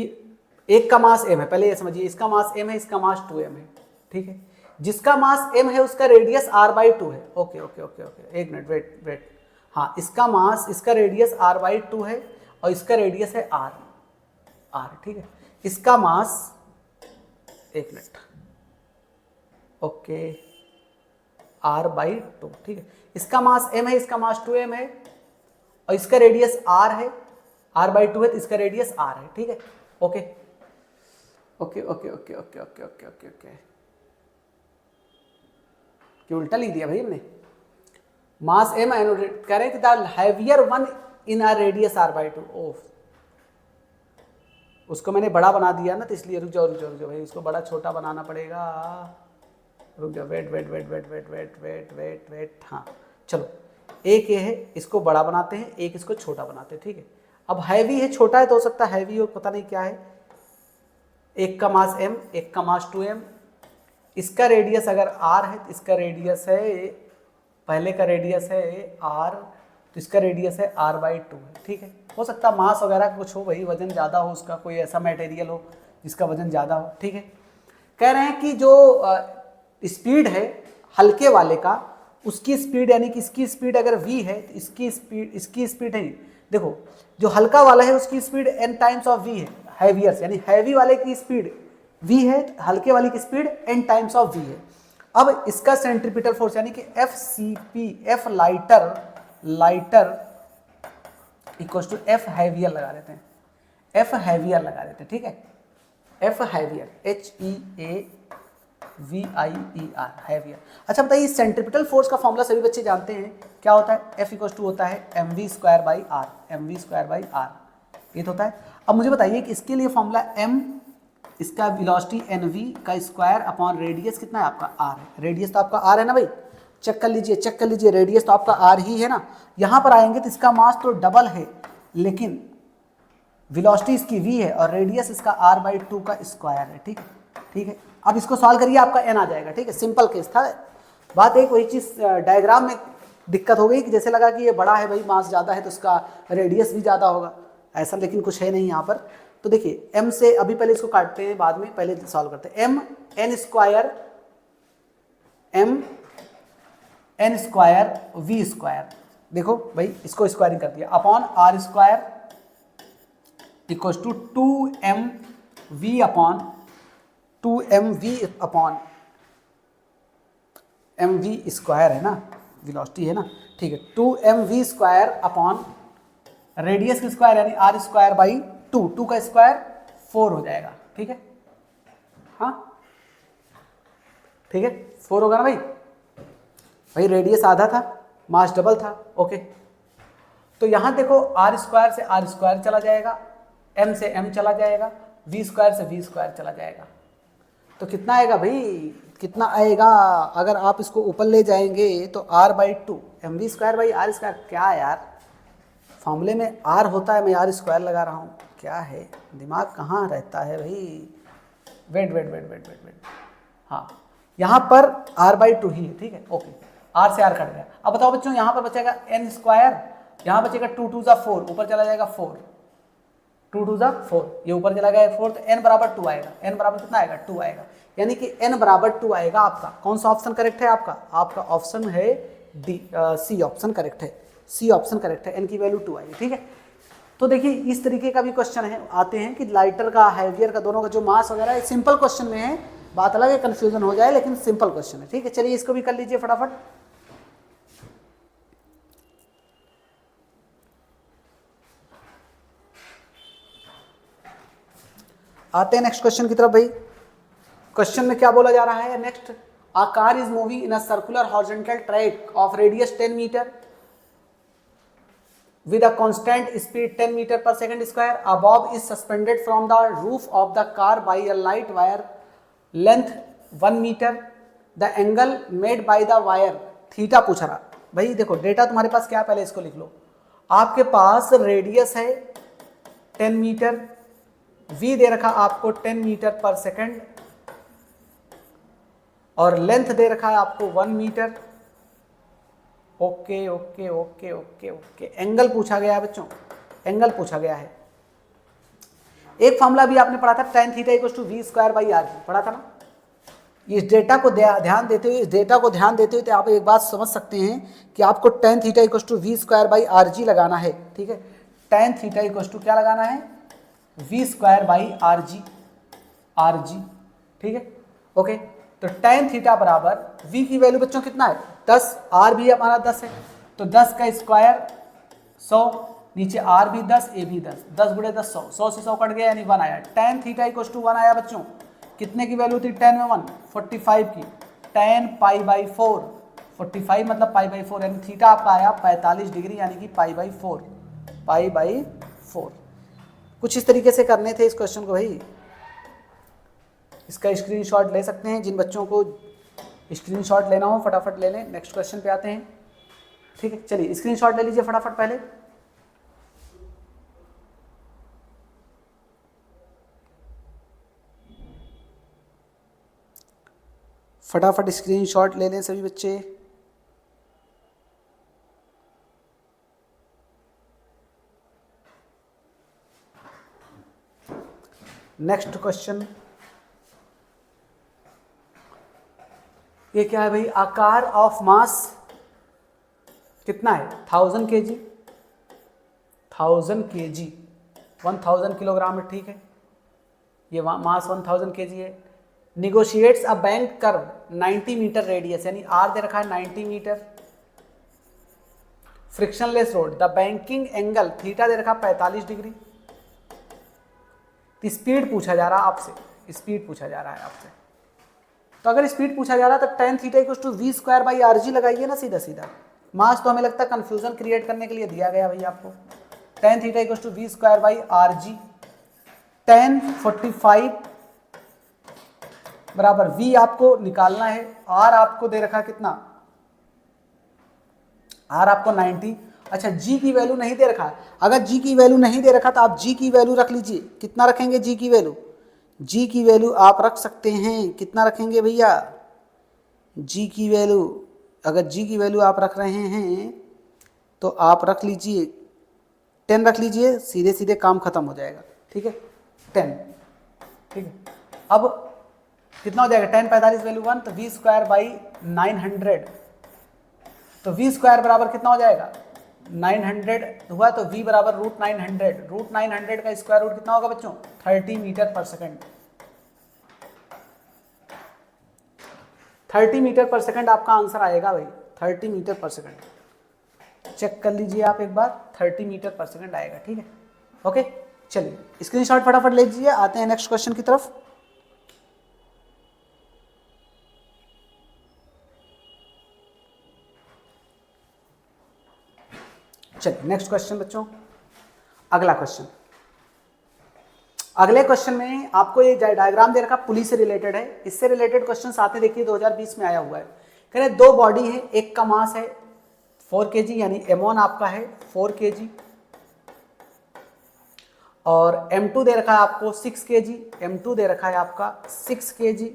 एक का मास m है, पहले ये समझिए, इसका मास m है इसका मास 2m है, ठीक है, जिसका मास m है उसका रेडियस r/2 है। ओके ओके ओके ओके, एक मिनट वेट वेट, हाँ इसका मास, इसका रेडियस r/2 है और इसका रेडियस है r, ठीक है, इसका मास, एक मिनट, ओके r/2, ठीक है, इसका मास m है इसका मास 2m है और इसका रेडियस r है, r/2 है तो इसका रेडियस r है, ठीक है, okay okay okay okay okay okay okay okay okay, क्यों उल्टा लिख दिया भाई हमने, मास m कह रहे हैं कि the heavier one in a radius r/2, ओह उसको मैंने बड़ा बना दिया ना, तो इसलिए रुक जाओ रुक जाओ रुक जाओ भाई, उसको बड़ा छोटा बनाना पड़ेगा, रुक जाओ, wait wait wait wait wait wait wait wait wait, हाँ चलो, एक ये है इसको बड़ा बनाते हैं, एक इसको छोटा बनाते हैं, ठीक है। अब हैवी है, छोटा है तो हो सकता है हैवी हो, पता नहीं क्या है, एक का मास m एक का मास 2m, इसका रेडियस अगर r है तो इसका रेडियस है, पहले का रेडियस है r तो इसका रेडियस है r/2 है, ठीक है। हो सकता है मास वगैरह कुछ हो भाई, वजन ज़्यादा हो उसका, कोई ऐसा मटेरियल हो जिसका वजन ज़्यादा हो, ठीक है। कह रहे हैं कि जो स्पीड है हल्के वाले का, उसकी स्पीड यानी कि इसकी स्पीड अगर v है तो इसकी स्पीड है, देखो जो हल्का वाला है उसकी speed n times of v है, हैवियर यानी हैवी वाले की स्पीड v है, हल्के वाले की speed n times of v है। अब इसका सेंट्रीपिटल फोर्स यानी कि FCP, F lighter equals to F heavier लगा देते हैं, F हैवियर लगा देते हैं, ठीक है, F हैवियर, HEAVIER हैवियर। अच्छा बताइए, सेंट्रीपिटल फोर्स का फॉर्मूला सभी बच्चे जानते हैं, क्या होता है, F इक्वल्स टू होता है mv²/r, mv²/r, ये तो होता है। अब मुझे बताइए कि इसके लिए फॉर्मूला m, इसका वेलोसिटी nv का स्क्वायर अपॉन रेडियस कितना है आपका r है, रेडियस तो आपका r है ना भाई, चेक कर लीजिए, रेडियस तो आपका r ही है ना। यहाँ पर आएंगे तो इसका मास तो डबल है, लेकिन वेलोसिटी इसकी v है और रेडियस इसका r/2 का स्क्वायर है, ठीक है, ठीक है। अब इसको सॉल्व करिए, आपका n आ जाएगा, ठीक है, सिंपल केस था। बात एक वही चीज़, डायग्राम में दिक्कत हो गई कि जैसे लगा कि ये बड़ा है भाई, मास ज़्यादा है तो उसका रेडियस भी ज़्यादा होगा, ऐसा लेकिन कुछ है नहीं यहाँ पर। तो देखिए m से, अभी पहले इसको काटते हैं, बाद में पहले सॉल्व करते हैं। m n square v square, देखो भाई इसको स्क्वायरिंग कर दिया, upon r square equals to 2mv upon 2mv upon mv square है ना, वेलोसिटी है ना, ठीक है, 2mv स्क्वायर अपॉन रेडियस का स्क्वायर यानी r स्क्वायर बाई 2 का स्क्वायर 4 हो जाएगा, ठीक है, हाँ ठीक है, 4 होगा ना भाई रेडियस आधा था, मास डबल था, ओके। तो यहाँ देखो r स्क्वायर से r स्क्वायर चला जाएगा, m से m चला जाएगा, v स्क्वायर से v स्क्वायर चला जाएगा, तो कितना आएगा भाई, कितना आएगा, अगर आप इसको ऊपर ले जाएंगे तो r/2 mv square by r square, क्या यार फॉर्मूले में r होता है, मैं r स्क्वायर लगा रहा हूँ, क्या है दिमाग कहाँ रहता है भाई, वेट, हाँ यहाँ पर r/2 ही है, ठीक है, ओके, r से r कट गया। अब बताओ बच्चों, यहाँ पर बचेगा n स्क्वायर, यहाँ बचेगा 2 2 4, ऊपर चला जाएगा 4, 2 टू 4, ये ऊपर चला गया 4, तो n बराबर 2 आएगा। n बराबर कितना आएगा? 2 आएगा, यानी कि n बराबर 2 आएगा आपका। कौन सा ऑप्शन करेक्ट है आपका? आपका ऑप्शन है डी, सी ऑप्शन करेक्ट है। सी ऑप्शन करेक्ट है, n की वैल्यू 2 आएगी। ठीक है, तो देखिए इस तरीके का भी क्वेश्चन है, आते हैं कि लाइटर का, हैवियर का, दोनों का जो मास वगैरह है, सिंपल क्वेश्चन में है, बात अलग है कंफ्यूजन हो जाए, लेकिन सिंपल क्वेश्चन है। ठीक है, चलिए इसको भी कर लीजिए फटाफट। आते हैं नेक्स्ट क्वेश्चन की तरफ भाई। क्वेश्चन में क्या बोला जा रहा है next? A car is moving in a circular horizontal track of radius 10 metre with a constant speed 10 meter per second square. A bob is suspended from the roof of the car by a light wire length 1 meter. The angle made by the wire theta पूछ रहा। भाई देखो डेटा तुम्हारे पास क्या है, पहले इसको लिख लो। आपके पास रेडियस है 10 मीटर, v दे रखा आपको 10 मीटर पर सेकंड, और लेंथ दे रखा है आपको 1 metre. Okay okay okay okay okay, angle पूछा गया है बच्चों, एंगल पूछा गया है। एक फॉर्मूला भी आपने पढ़ा था, tan theta equals to v square by r, पढ़ा था ना। इस डेटा को ध्यान देते हुए तो आप एक बात समझ सकते हैं कि आपको tan theta equals to v square by r g लगाना है। ठीक है, tan थीटा इक्वल्स टू क्या लगाना है? v स्क्वायर बाई आर जी। ठीक है, ओके, तो tan थीटा बराबर v की वैल्यू बच्चों कितना है? 10, r भी हमारा 10 है, तो 10 का स्क्वायर 100, नीचे r भी 10, a भी 10, 10 गुणे 10 100, 100 से 100 कट गया यानी 1 आया। tan थीटा इक्वल्स टू 1 आया बच्चों। कितने की वैल्यू थी tan में? 1, 45 की। tan पाई बाई 4, 45 मतलब पाई बाई 4, यानी थीटा आपका आया 45 डिग्री, यानी कि पाई बाई 4। कुछ इस तरीके से करने थे इस क्वेश्चन को भाई। इसका स्क्रीनशॉट ले सकते हैं, जिन बच्चों को स्क्रीनशॉट लेना हो फटाफट ले लें। नेक्स्ट क्वेश्चन पे आते हैं। ठीक है, चलिए स्क्रीनशॉट ले लीजिए फटाफट पहले। फटाफट स्क्रीनशॉट ले लें सभी बच्चे। नेक्स्ट क्वेश्चन ये क्या है भाई? आकार ऑफ मास कितना है? 1000 kg, 1000 kg, 1000 किलोग्राम है। ठीक है, ये मास 1000 kg है। Negotiates a bank curve 90 metre radius, यानी आर दे रखा है 90 metre. Frictionless road, the banking angle theta दे रखा 45 डिग्री। स्पीड पूछा जा रहा है आपसे, स्पीड पूछा जा रहा है आपसे। तो अगर स्पीड पूछा जा रहा है तो tan theta equals to v square by r g लगाइए ना सीधा सीधा। मास तो हमें लगता है कंफ्यूजन क्रिएट करने के लिए दिया गया भैया आपको। tan theta equals to v square by r g. tan 45 बराबर v आपको निकालना है, r आपको दे रखा कितना? r आपको 90। अच्छा, g की वैल्यू नहीं दे रखा। अगर g की वैल्यू नहीं दे रखा तो आप g की वैल्यू रख लीजिए। कितना रखेंगे g की वैल्यू? g की वैल्यू आप रख सकते हैं, कितना रखेंगे भैया g की वैल्यू? अगर g की वैल्यू आप रख रहे हैं तो आप रख लीजिए 10 रख लीजिए, सीधे सीधे काम खत्म हो जाएगा। ठीक है, 10। ठीक है, अब कितना हो जाएगा? 10 45 वैल्यू 1, तो v स्क्वायर बाई 900, तो v स्क्वायर बराबर कितना हो जाएगा? 900 हुआ, तो v बराबर √900। √900 का स्क्वायर रूट कितना होगा बच्चों? 30 मीटर पर सेकंड। 30 मीटर पर सेकंड आपका आंसर आएगा भाई, 30 मीटर पर सेकंड। चेक कर लीजिए आप एक बार, 30 मीटर पर सेकंड आएगा। ठीक है, ओके, चलिए स्क्रीनशॉट फटाफट ले लीजिए। आते हैं नेक्स्ट क्वेश्चन की तरफ। चलिए नेक्स्ट क्वेश्चन बच्चों, अगला क्वेश्चन। अगले क्वेश्चन में आपको ये डायग्राम दे रखा, पुलिस से रिलेटेड है। इससे रिलेटेड क्वेश्चन आते देखिए 2020 में आया हुआ है। कह रहे दो बॉडी है, एक का मास है 4 kg, यानी m1 आपका है 4 kg, और m2 दे रखा है आपको 6 kg। m2 दे रखा है आपका 6 kg।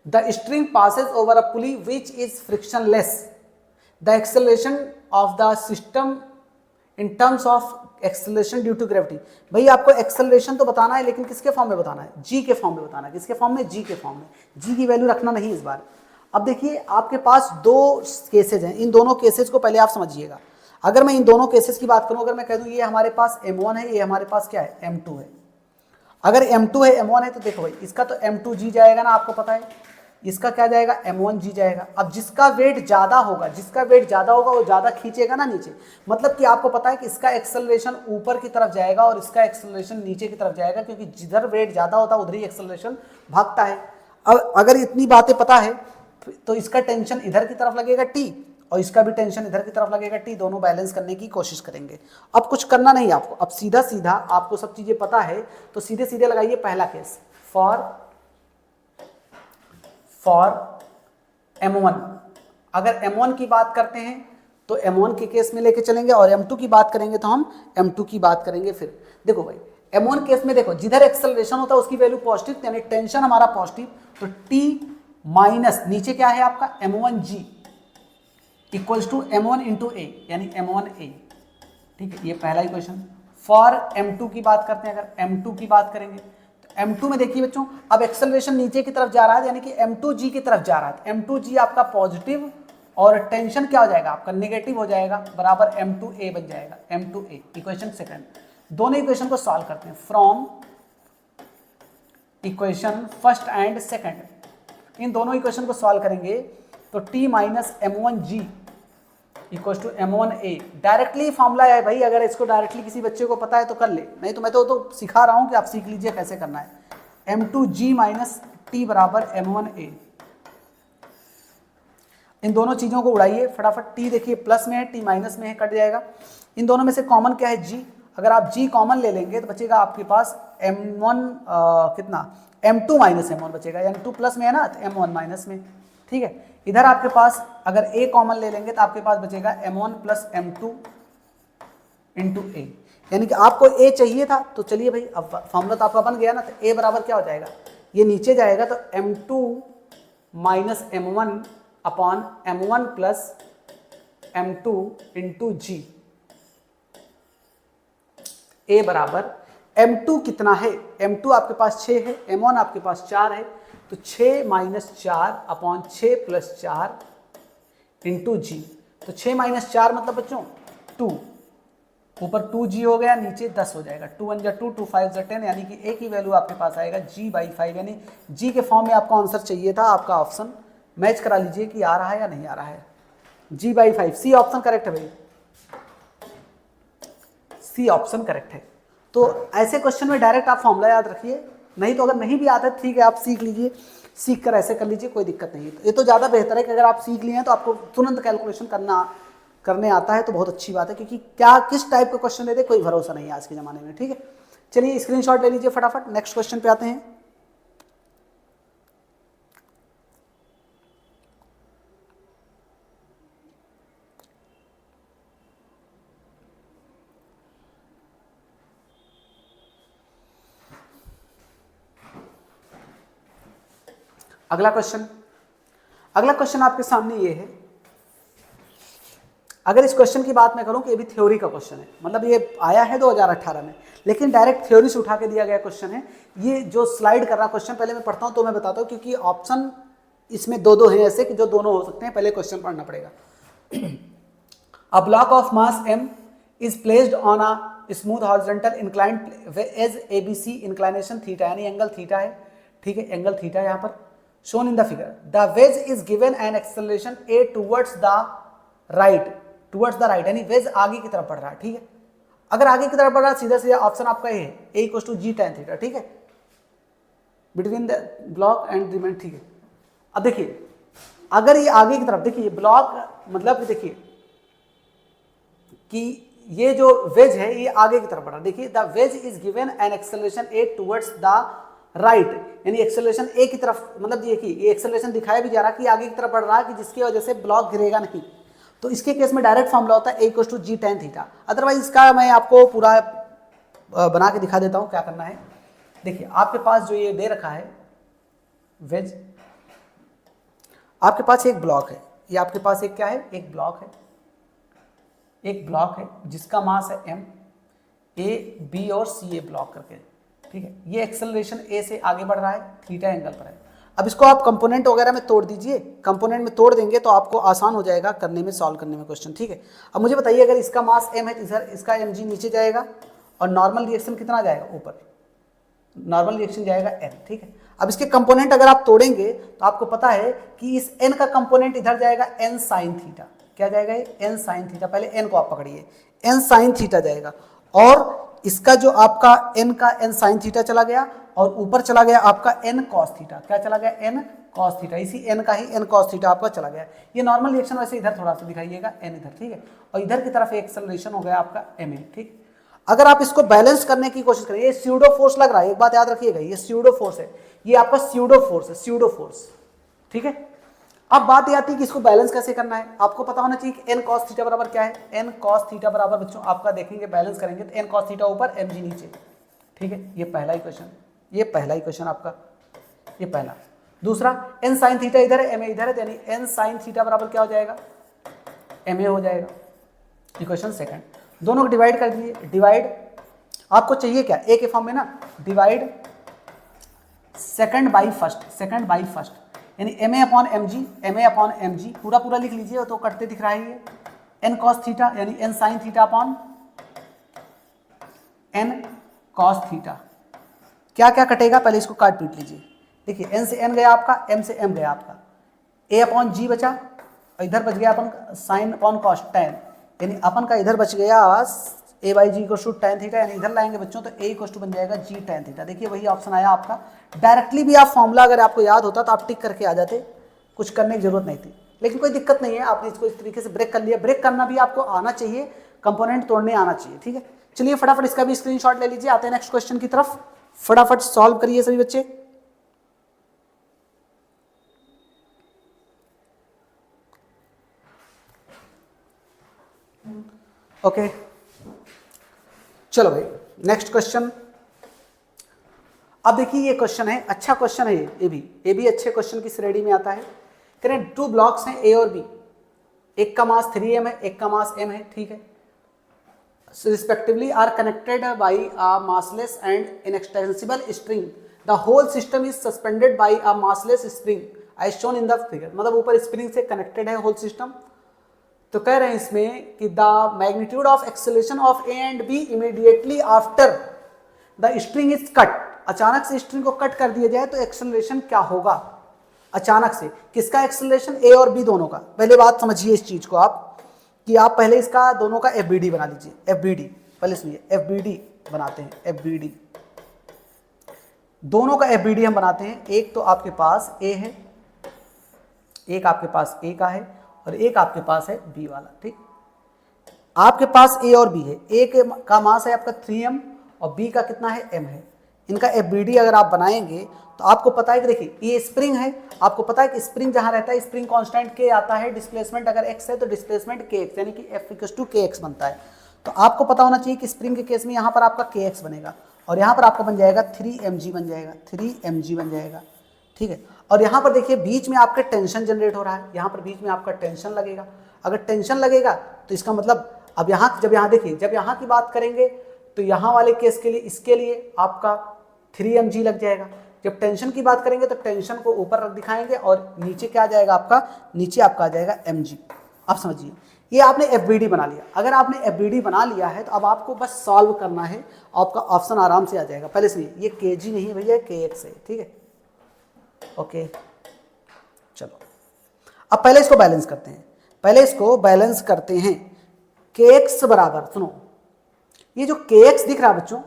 The string passes over a pulley which is frictionless. The acceleration of the system in terms of acceleration due to gravity. भाई आपको एक्सेलरेशन तो बताना है, लेकिन किसके फॉर्म में बताना है? जी के फॉर्म में बताना है। किसके फॉर्म में? जी के फॉर्म में। जी की वैल्यू रखना नहीं इस बार। अब देखिए आपके पास दो केसेज हैं, इन दोनों केसेज को पहले आप समझिएगा। अगर मैं इन दोनों केसेस की बात करूं, अगर मैं कह दूं ये हमारे पास M1 है, ये हमारे पास क्या है? M2 है। अगर M2 है M1 है तो देखो भाई इसका तो M2G जाएगा ना, आपको पता है। इसका क्या जाएगा? M1G जाएगा। अब जिसका वेट ज्यादा होगा वो ज्यादा खींचेगा ना नीचे। मतलब कि आपको पता है कि इसका एक्सेलरेशन ऊपर की तरफ जाएगा और इसका एक्सेलरेशन नीचे की तरफ जाएगा, क्योंकि जिधर वेट ज्यादा होता है उधर ही एक्सेलरेशन भागता है। अब अगर इतनी बातें पता है तो इसका टेंशन इधर की तरफ लगेगा T, और इसका भी टेंशन इधर की तरफ लगेगा T, दोनों बैलेंस करने की कोशिश करेंगे। अब कुछ करना नहीं आपको, अब सीधा सीधा आपको सब चीजें पता है तो सीधे सीधे लगाइए पहला केस, फॉर M1। अगर M1 की बात करते हैं तो M1 के केस में लेके चलेंगे, और M2 की बात करेंगे तो हम M2 की बात करेंगे। फिर देखो भाई M1 केस में देखो जिधर एक्सेलरेशन होता है उसकी वैल्यू पॉजिटिव, यानी टेंशन हमारा पॉजिटिव, तो T माइनस नीचे क्या है आपका M1G equals to M1 into ए, यानी M1A। ठीक है, ये पहला इक्वेशन। फॉर M2 की बात करते हैं, अगर M2 की बात करेंगे तो M2 में देखिए बच्चों, अब एक्सेलरेशन नीचे की तरफ जा रहा है, यानी कि M2G की तरफ जा रहा है। M2G आपका पॉजिटिव और टेंशन क्या हो जाएगा आपका? नेगेटिव हो जाएगा, बराबर M2A बन जाएगा। M2A equation second. दोनों इक्वेशन को सॉल्व करते हैं from equation first and second. इन दोनों इक्वेशन को सॉल्व करेंगे तो T minus M1G equal to M1A। Directly formula है भाई, अगर इसको डायरेक्टली किसी बच्चे को पता है तो कर ले, नहीं तो मैं तो सिखा रहा हूं कि आप सीख लीजिए कैसे करना है। M2G माइनस T बराबर M1A। इन दोनों चीजों को उड़ाइए फटाफट। T देखिए प्लस में है, T माइनस में है, कट जाएगा। इन दोनों में से कॉमन क्या है? G। अगर आप G कॉमन ले लेंगे तो बचेगा आपके पास M1 कितना? M2 माइनस M1 बचेगा, यानी 2 प्लस में है ना तो M1 माइनस में। ठीक है, इधर आपके पास अगर A कॉमन ले लेंगे तो आपके पास बचेगा M1 plus M2 into A, यानी कि आपको A चाहिए था। तो चलिए भाई अब फॉर्मूला तो आपका बन गया ना, तो A बराबर क्या हो जाएगा? ये नीचे जाएगा तो M2 minus M1 upon M1 plus M2 into G। A बराबर M2 कितना है? M2 आपके पास 6 है, M1 आपके पास 4 है, तो 6 minus 4 upon 6 plus 4 into G। तो 6 माइनस 4 मतलब बच्चों 2, ऊपर 2G हो गया, नीचे 10 हो जाएगा। 2 1 2, 2 5 10, यानी कि A की वैल्यू आपके पास आएगा G/5, यानी G के फॉर्म में आपको आंसर चाहिए था। आपका ऑप्शन मैच करा लीजिए कि आ रहा है या नहीं आ रहा है। G/5, सी ऑप्शन करेक्ट है भाई, सी ऑप्शन करेक्ट है। तो ऐसे क्वेश्चन में डायरेक्ट आप फॉर्मूला याद रखिए, नहीं तो अगर नहीं भी आता है ठीक है, आप सीख लीजिए, सीख कर ऐसे कर लीजिए, कोई दिक्कत नहीं है। ये तो ज़्यादा बेहतर है कि अगर आप सीख लिए हैं तो आपको तुरंत कैलकुलेशन करने आता है तो बहुत अच्छी बात है, क्योंकि क्या किस टाइप का क्वेश्चन देते कोई भरोसा नहीं है आज के ज़माने में। ठीक है, चलिए स्क्रीनशॉट ले लीजिए फटाफट, नेक्स्ट क्वेश्चन पे आते हैं। अगला क्वेश्चन आपके सामने ये है। अगर इस क्वेश्चन की बात मैं करूं कि ये भी थ्योरी का क्वेश्चन है, मतलब ये आया है 2018 में, लेकिन डायरेक्ट थ्योरी से उठा के दिया गया क्वेश्चन है। ये जो स्लाइड कर रहा क्वेश्चन पहले मैं पढ़ता हूं तो मैं बताता हूं, क्योंकि ऑप्शन इसमें दो हैं ऐसे कि जो दोनों हो सकते हैं। पहले क्वेश्चन पढ़ना पड़ेगा। A block of mass m is placed on a smooth horizontal inclined edge ABC inclination theta, यानी एंगल थीटा है। ठीक है, एंगल थीटा यहाँ पर shown in the figure. The wedge is given an acceleration a towards the right, यानी वेज आगे की तरफ बढ़ रहा है। ठीक है, अगर आगे की तरफ बढ़ रहा है सीधा सीधा ऑप्शन आपका ये है, a equal to G tan theta. ठीक है, between the block and remain. ठीक है, अब देखिए अगर ये आगे की तरफ, देखिए ब्लॉक मतलब देखिए कि ये जो वेज है ये आगे की तरफ बढ़ रहा है। देखिए the ways is given an acceleration a towards the right, यानी एक्सेलरेशन ए की तरफ, मतलब देखिए ये एक्सेलरेशन दिखाया भी जा रहा है कि आगे की तरफ बढ़ रहा है, कि जिसकी वजह से ब्लॉक गिरेगा नहीं। तो इसके केस में डायरेक्ट फॉर्मूला होता है a equal to G tan theta. Otherwise इसका मैं आपको पूरा बना के दिखा देता हूं क्या करना है। देखिए आपके पास जो ये दे रखा है वेज, आपके पास एक ब्लॉक है, ये आपके पास एक क्या है? एक ब्लॉक है। एक ब्लॉक है जिसका मास है m, ए बी और सी ए ब्लॉक करके, ठीक है। ये एक्सेलरेशन ए से आगे बढ़ रहा है, थीटा एंगल पर है। अब इसको आप कंपोनेंट वगैरह में तोड़ दीजिए, कंपोनेंट में तोड़ देंगे तो आपको आसान हो जाएगा करने में, सॉल्व करने में क्वेश्चन, ठीक है। अब मुझे बताइए अगर इसका मास m है तो इधर इसका mg नीचे जाएगा और नॉर्मल रिएक्शन कितना जाएगा ऊपर, नॉर्मल रिएक्शन जाएगा n, ठीक है। अब इसके कंपोनेंट अगर आप तोड़ेंगे तो आपको पता है कि इस n का कंपोनेंट इधर जाएगा n साइन थीटा, क्या जाएगा ये n साइन थीटा, पहले n को आप पकड़िए, n साइन थीटा जाएगा, और इसका जो आपका n का n साइन थीटा चला गया और ऊपर चला गया आपका n कॉस थीटा, क्या चला गया n कॉस थीटा, इसी n का ही n कॉस थीटा आपका चला गया। ये नॉर्मल रिएक्शन वैसे इधर थोड़ा सा दिखाइएगा n इधर, ठीक है, और इधर की तरफ एक्सेलरेशन हो गया आपका ma, ठीक। अगर आप इसको बैलेंस करने की कोशिश करें, ये स्यूडो फोर्स लग रहा है, एक बात याद रखिएगा, ये स्यूडो फोर्स है, ये आपका स्यूडो फोर्स है, स्यूडो फोर्स, ठीक है। अब बात ये आती है कि इसको बैलेंस कैसे करना है, आपको पता होना चाहिए कि n cos थीटा बराबर क्या है, n cos थीटा बराबर बच्चों आपका देखेंगे बैलेंस करेंगे तो n cos थीटा ऊपर mg नीचे, ठीक है। ये पहला इक्वेशन, ये पहला इक्वेशन आपका, ये पहला। दूसरा n sin थीटा इधर है, ma इधर है, यानी n sin थीटा बराबर क्या हो जाएगा, ma हो जाएगा, इक्वेशन सेकंड। दोनों को डिवाइड कर दिए, डिवाइड आपको चाहिए क्या ए के फॉर्म में ना, divide second by first, second by first, यानी ma upon mg, ma upon mg पूरा पूरा लिख लीजिए तो कटते दिख रहा है ये, n cos थीटा यानी n sin theta upon n cos theta, क्या क्या कटेगा पहले इसको काट पीट लीजिए। देखिए n से n गया आपका, m से m गया आपका, a अपॉन g बचा और इधर बच गया अपन साइन अपॉन कॉस tan, यानी अपन का इधर बच गया a by g equal to tan theta, यानी इधर लाएंगे बच्चों तो a इक्वल टू बन जाएगा g tan थीटा। देखिए वही ऑप्शन आया आपका, डायरेक्टली भी आप फॉर्मूला अगर आपको याद होता तो आप टिक करके आ जाते, कुछ करने की जरूरत नहीं थी, लेकिन कोई दिक्कत नहीं है, आपने इसको इस तरीके से ब्रेक कर लिया। ब्रेक करना भी आपको आना चाहिए, कंपोनेंट तोड़ने आना चाहिए, ठीक है। चलिए फटाफट इसका भी स्क्रीनशॉट ले लीजिए, आते हैं नेक्स्ट क्वेश्चन की तरफ, फटाफट सॉल्व करिए सभी बच्चे। ओके चलो भाई नेक्स्ट क्वेश्चन। अब देखिए ये क्वेश्चन है, अच्छा क्वेश्चन है ये भी अच्छे क्वेश्चन की श्रेणी में आता है। करें टू ब्लॉक्स हैं ए और बी, एक का मास 3m है, एक का मास m है, ठीक है, respectively are connected by a massless and inextensible spring, the whole system is suspended by a massless spring as shown in the figure, मतलब ऊपर स्प्रिंग से कनेक्टेड है होल सिस्टम। तो कह रहे हैं इसमें कि the magnitude of acceleration of A and B immediately after the spring is cut, अचानक से स्प्रिंग को कट कर दिया जाए तो एक्सेलरेशन क्या होगा, अचानक से किसका एक्सेलरेशन, ए और बी दोनों का। पहले बात समझिए इस चीज को आप कि आप पहले इसका दोनों का FBD बना लीजिए, FBD पहले सुनिए, FBD बनाते हैं, FBD दोनों का FBD हम बनाते हैं। एक तो आपके पास A है, एक आपके पास A का है और एक आपके पास है B वाला, ठीक। आपके पास A और B है, A का मास है आपका 3m और B का कितना है m है। इनका FBD अगर आप बनाएंगे तो आपको पता है कि देखिए ये स्प्रिंग है, आपको पता है कि स्प्रिंग जहां रहता है स्प्रिंग कांस्टेंट K आता है, डिस्प्लेसमेंट अगर x है तो डिस्प्लेसमेंट kx यानी कि F इक्वल टू kx बनता है। तो आपको पता होना चाहिए कि स्प्रिंग के केस में यहाँ पर आपका kx बनेगा और यहाँ पर आपका बन जाएगा 3mg बन जाएगा, 3mg बन जाएगा, ठीक है। और यहाँ पर देखिए बीच में आपका टेंशन जनरेट हो रहा है, यहाँ पर बीच में आपका टेंशन लगेगा, अगर टेंशन लगेगा तो इसका मतलब अब यहाँ जब यहाँ देखिए जब यहाँ की बात करेंगे तो यहाँ वाले केस के लिए इसके लिए आपका 3mg लग जाएगा। जब टेंशन की बात करेंगे तो टेंशन को ऊपर रख दिखाएंगे और नीचे क्या आ जाएगा आपका, नीचे आपका आ जाएगा mg। आप समझिए ये आपने FBD बना लिया। अगर आपने FBD बना लिया है तो अब आपको बस सॉल्व करना है, आपका ऑप्शन आराम से आ जाएगा। पहले सुनिए ये kg नहीं है भैया, kx है, ठीक है, ओके। चलो अब पहले इसको बैलेंस करते हैं, पहले इसको बैलेंस करते हैं। kx बराबर, सुनो ये जो kx दिख रहा है बच्चों,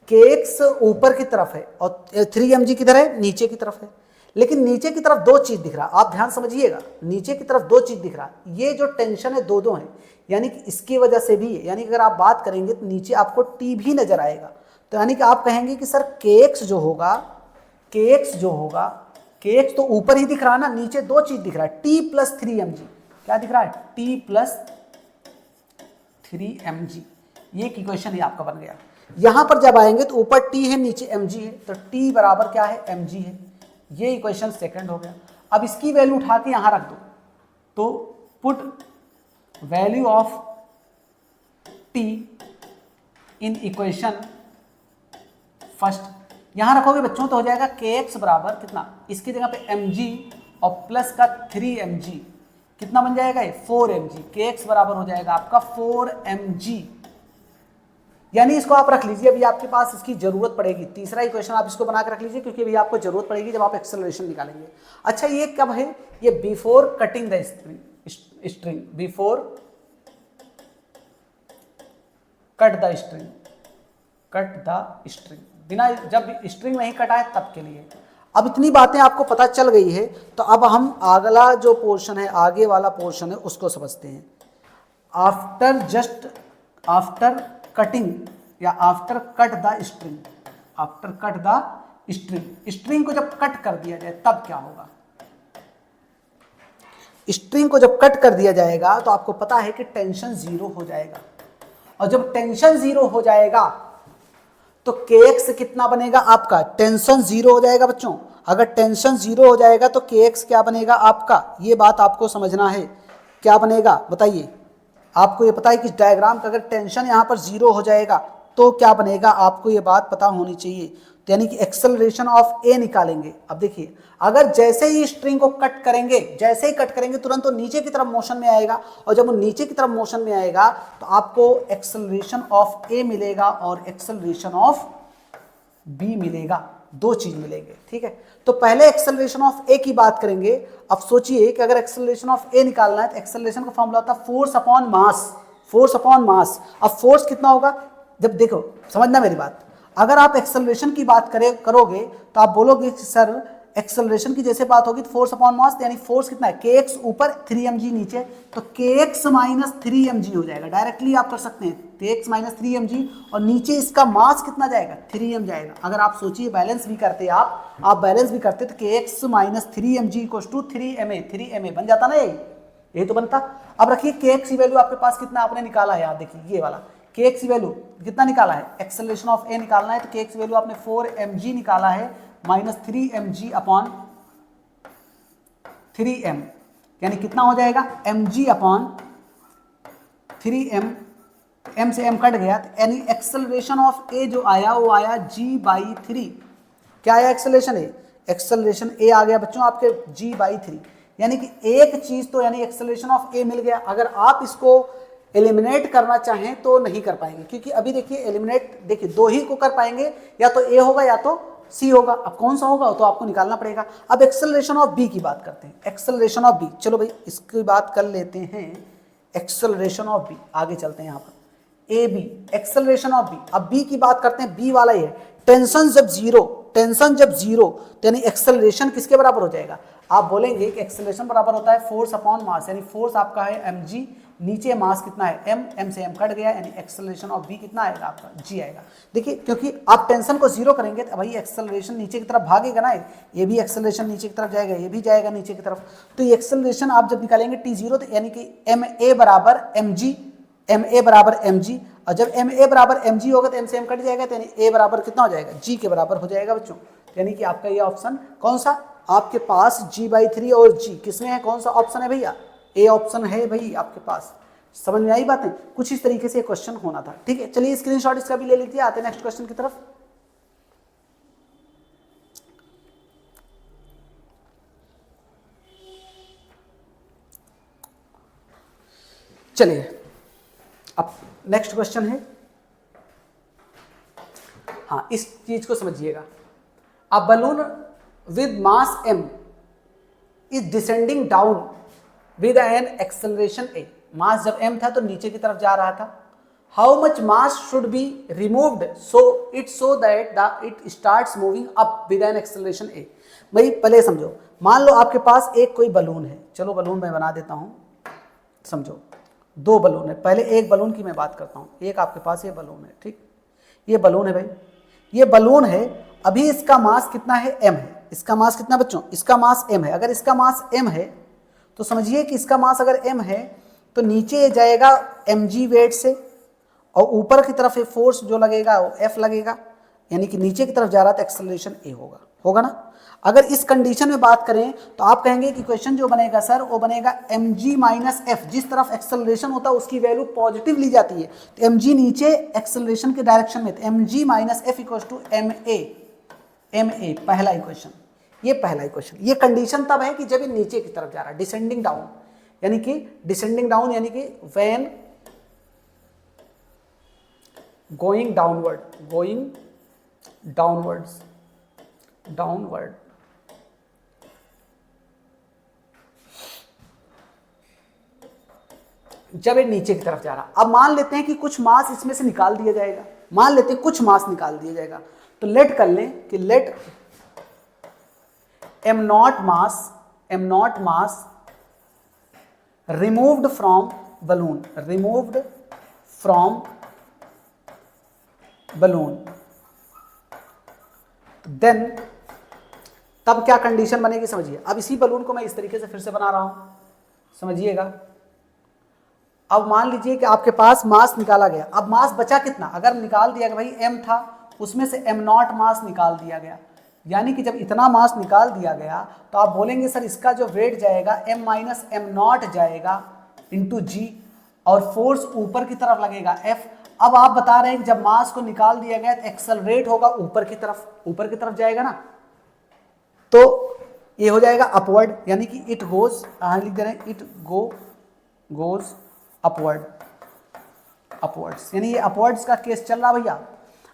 kx ऊपर की तरफ है और 3mg किधर है, नीचे की तरफ है। लेकिन नीचे की तरफ दो चीज दिख रहा है, आप ध्यान समझिएगा, नीचे की तरफ दो चीज दिख रहा है। ये जो टेंशन है दो दो है, यानी कि इसकी वजह से भी है, यानी कि अगर आप बात करेंगे तो नीचे आपको T भी नजर आएगा। तो यानी कि आप कहेंगे कि सर kx जो होगा, kx तो ऊपर ही दिख रहा है ना, नीचे दो चीज दिख रहा है, T प्लस 3mg, क्या दिख रहा है, T प्लस 3mg, ये इक्वेशन ही आपका बन गया। यहां पर जब आएंगे तो ऊपर T है नीचे mg है, तो T बराबर क्या है, mg है, ये इक्वेशन सेकंड हो गया। अब इसकी वैल्यू उठा के यहां रख दो, तो put value of T in equation first, यहां रखोगे बच्चों तो हो जाएगा के एक्स बराबर कितना, इसकी जगह पे mg और प्लस का 3mg, कितना बन जाएगा ये 4mg, के एक्स बराबर हो जाएगा आपका 4mg। यानी इसको आप रख लीजिए, अभी आपके पास इसकी जरूरत पड़ेगी, तीसरा इक्वेशन आप इसको बना के रख लीजिए क्योंकि अभी आपको जरूरत पड़ेगी जब आप एक्सेलरेशन निकालेंगे। अच्छा ये कब है, ये before cutting the string, before cut the string, cut the string, बिना जब स्ट्रिंग नहीं कटा है तब के लिए। अब इतनी बातें आपको पता चल गई है तो अब हम अगला जो पोर्शन है, आगे वाला पोर्शन है उसको समझते हैं। आफ्टर कटिंग या after cut the string, after cut the string, string को जब कट कर दिया जाए तब क्या होगा। स्ट्रिंग को जब कट कर दिया जाएगा तो आपको पता है कि टेंशन जीरो हो जाएगा, और जब टेंशन जीरो हो जाएगा तो kx कितना बनेगा आपका, टेंशन जीरो हो जाएगा बच्चों। अगर टेंशन जीरो हो जाएगा तो kx क्या बनेगा आपका, ये बात आपको समझना है, क्या बनेगा बताइए। आपको ये पता है कि डायग्राम का अगर टेंशन यहाँ पर जीरो हो जाएगा तो क्या बनेगा, आपको ये बात पता होनी चाहिए। तो यानी कि एक्सेलरेशन ऑफ ए निकालेंगे। अब देखिए अगर जैसे ही स्ट्रिंग को कट करेंगे, जैसे ही कट करेंगे तुरंत वो नीचे की तरफ मोशन में आएगा, और जब वो नीचे की तरफ मोशन में आएगा तो आपको एक्सेलरेशन ऑफ ए मिलेगा और एक्सेलरेशन ऑफ बी मिलेगा, दो चीज मिलेंगे, ठीक है। तो पहले एक्सेलरेशन ऑफ ए की बात करेंगे। अब सोचिए कि अगर एक्सेलरेशन ऑफ ए निकालना है तो एक्सेलरेशन का फॉर्मूला होता है force upon mass, force upon mass. अब फोर्स कितना होगा, जब देखो समझना मेरी बात, अगर आप एक्सेलरेशन की बात करोगे तो आप बोलोगे कि सर एक्सेलरेशन की जैसे बात होगी तो फोर्स अपॉन मास, यानी फोर्स कितना है kx ऊपर 3mg नीचे, तो kx माइनस 3mg हो जाएगा। डायरेक्टली आप कर सकते हैं kx माइनस 3mg, और नीचे इसका मास कितना जाएगा 3m जाएगा। अगर आप सोचिए बैलेंस भी करते आप बैलेंस भी करते तो kx minus 3mg equals to 3ma बन जाता ना, यही तो बनता। अब रखिए kx की वैल्यू आपके पास कितना आपने निकाला है, याद देखिए ये वाला kx की वैल्यू कितना निकाला है, एक्सेलरेशन ऑफ ए निकालना है तो kx की वैल्यू आपने 4mg निकाला है माइनस 3mg अपॉन 3m, यानी कितना हो जाएगा mg अपॉन 3m, m से m कट गया, यानी एक्सेलरेशन ऑफ ए जो आया वो आया g/3। क्या आया एक्सेलरेशन ए, एक्सेलरेशन ए आ गया बच्चों आपके g/3, यानी कि एक चीज तो यानी एक्सेलरेशन ऑफ ए मिल गया। अगर आप इसको एलिमिनेट करना चाहें तो नहीं कर पाएंगे, क्योंकि अभी देखिए एलिमिनेट देखिए दो ही को कर पाएंगे, या तो ए होगा या तो सी होगा। अब कौन सा होगा तो आपको निकालना पड़ेगा। अब एक्सेलरेशन ऑफ बी की बात करते हैं, एक्सेलरेशन ऑफ बी, चलो भाई इसकी बात कर लेते हैं। एक्सेलरेशन ऑफ बी, आगे चलते हैं यहाँ पर A B, acceleration of B. अब बी की बात करते हैं, बी वाला ही है, टेंशन जब जीरो, टेंशन जब जीरो तो यानी एक्सेलरेशन किसके बराबर हो जाएगा, आप बोलेंगे कि एक्सेलरेशन बराबर होता है फोर्स अपॉन मास, यानी फोर्स आपका है mg, नीचे मास कितना है m से m कट गया, यानी एक्सेलरेशन ऑफ b कितना आएगा आपका g आएगा। देखिए क्योंकि आप टेंशन को जीरो करेंगे तो भाई एक्सेलरेशन नीचे की तरफ भागेगा ना, ये भी एक्सेलरेशन नीचे की तरफ जाएगा, ये भी जाएगा नीचे की तरफ। तो ये एक्सेलरेशन आप जब निकालेंगे t0 तो यानी कि ma बराबर mg, और जब ma बराबर mg होगा तो m से m कट जाएगा, तो यानी a बराबर कितना हो जाएगा g के बराबर हो जाएगा बच्चों। यानी कि आपका ये ऑप्शन कौन सा आपके पास g/3 और g किसमें है, कौन सा ऑप्शन है भैया, ए ऑप्शन है भाई आपके पास। समझ में आई बातें, कुछ इस तरीके से क्वेश्चन होना था, ठीक है। चलिए स्क्रीनशॉट इसका भी ले लीजिए, आते हैं नेक्स्ट क्वेश्चन की तरफ। चलिए अब नेक्स्ट क्वेश्चन है, हाँ इस चीज को समझिएगा। A balloon with mass m is descending down with an acceleration a, मास जब m था तो नीचे की तरफ जा रहा था। How much mass should be removed so that it starts moving up with an acceleration a। भाई पहले समझो, मान लो आपके पास एक कोई बलून है, चलो बलून मैं बना देता हूं, समझो दो बलून है। पहले एक बलून की मैं बात करता हूं, एक आपके पास ये बलून है, ठीक, ये बलून है भाई, ये बलून है। अभी इसका मास कितना है m है, इसका मास कितना बच्चों, इसका मास m है। अगर इसका मास m है तो समझिए कि इसका मास अगर m है तो नीचे जाएगा mg वेट से, और ऊपर की तरफ फोर्स जो लगेगा वो F लगेगा। यानी कि नीचे की तरफ जा रहा है तो एक्सेलरेशन ए होगा, होगा ना। अगर इस कंडीशन में बात करें तो आप कहेंगे कि क्वेश्चन जो बनेगा सर वो बनेगा mg माइनस एफ, जिस तरफ एक्सेलरेशन होता है उसकी वैल्यू पॉजिटिव ली जाती है, तो mg नीचे एक्सेलरेशन के डायरेक्शन में, तो mg minus f equal to ma, पहला इक्वेशन, ये पहला इक्वेशन। ये कंडीशन तब है कि जब ये नीचे की तरफ जा रहा है, डिसेंडिंग डाउन, यानी कि डिसेंडिंग डाउन यानी कि when going downward, going downwards, downward, जब ये नीचे की तरफ जा रहा। अब मान लेते हैं कि कुछ मास इसमें से निकाल दिया जाएगा, मान लेते हैं कुछ मास निकाल दिया जाएगा, तो लेट कर लें कि let m not mass removed from balloon, removed from balloon, then तब क्या कंडीशन बनेगी समझिए। अब इसी बलून को मैं इस तरीके से फिर से बना रहा हूं, समझिएगा। अब मान लीजिए कि आपके पास मास निकाला गया, अब मास बचा कितना, अगर निकाल दिया गया भाई m था, उसमें से m नॉट मास निकाल दिया गया, यानी कि जब इतना मास निकाल दिया गया तो आप बोलेंगे सर इसका जो वेट जाएगा m माइनस एम नॉट जाएगा इंटू जी, और फोर्स ऊपर की तरफ लगेगा F। अब आप बता रहे हैं कि जब मास को निकाल दिया गया तो एक्सेलरेट होगा ऊपर की तरफ, ऊपर की तरफ जाएगा ना, तो ये हो जाएगा अपवर्ड, यानी कि इट गोज, लिख दे रहे हैं इट गोज अपवर्ड, अपवर्ड्स, यानी ये अपवर्ड्स का केस चल रहा भैया।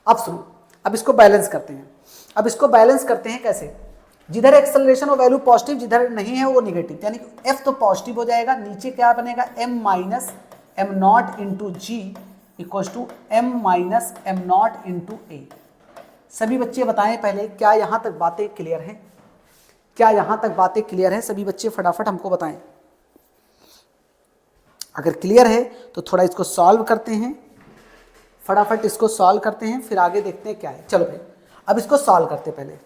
अब सुनो, अब इसको बैलेंस करते हैं। अब इसको बैलेंस करते हैं कैसे, जिधर एक्सेलरेशन वो वैल्यू पॉजिटिव, जिधर नहीं है वो निगेटिव, यानी कि F तो पॉजिटिव हो जाएगा, नीचे क्या बनेगा m minus m not into g equal to m minus m not into a. सभी बच्चे बताएं पहले, क्या यहाँ तक बातें क्लियर हैं, क्या यहाँ तक बातें क्लियर हैं? सभी बच्चे फटाफट हमको बताएं। अगर क्लियर है तो थोड़ा इसको सॉल्व करते हैं, फटाफट इसको सॉल्व करते हैं, फिर आगे देखते हैं क्या है। चलो भाई अब इसको सॉल्व करते हैं। पहले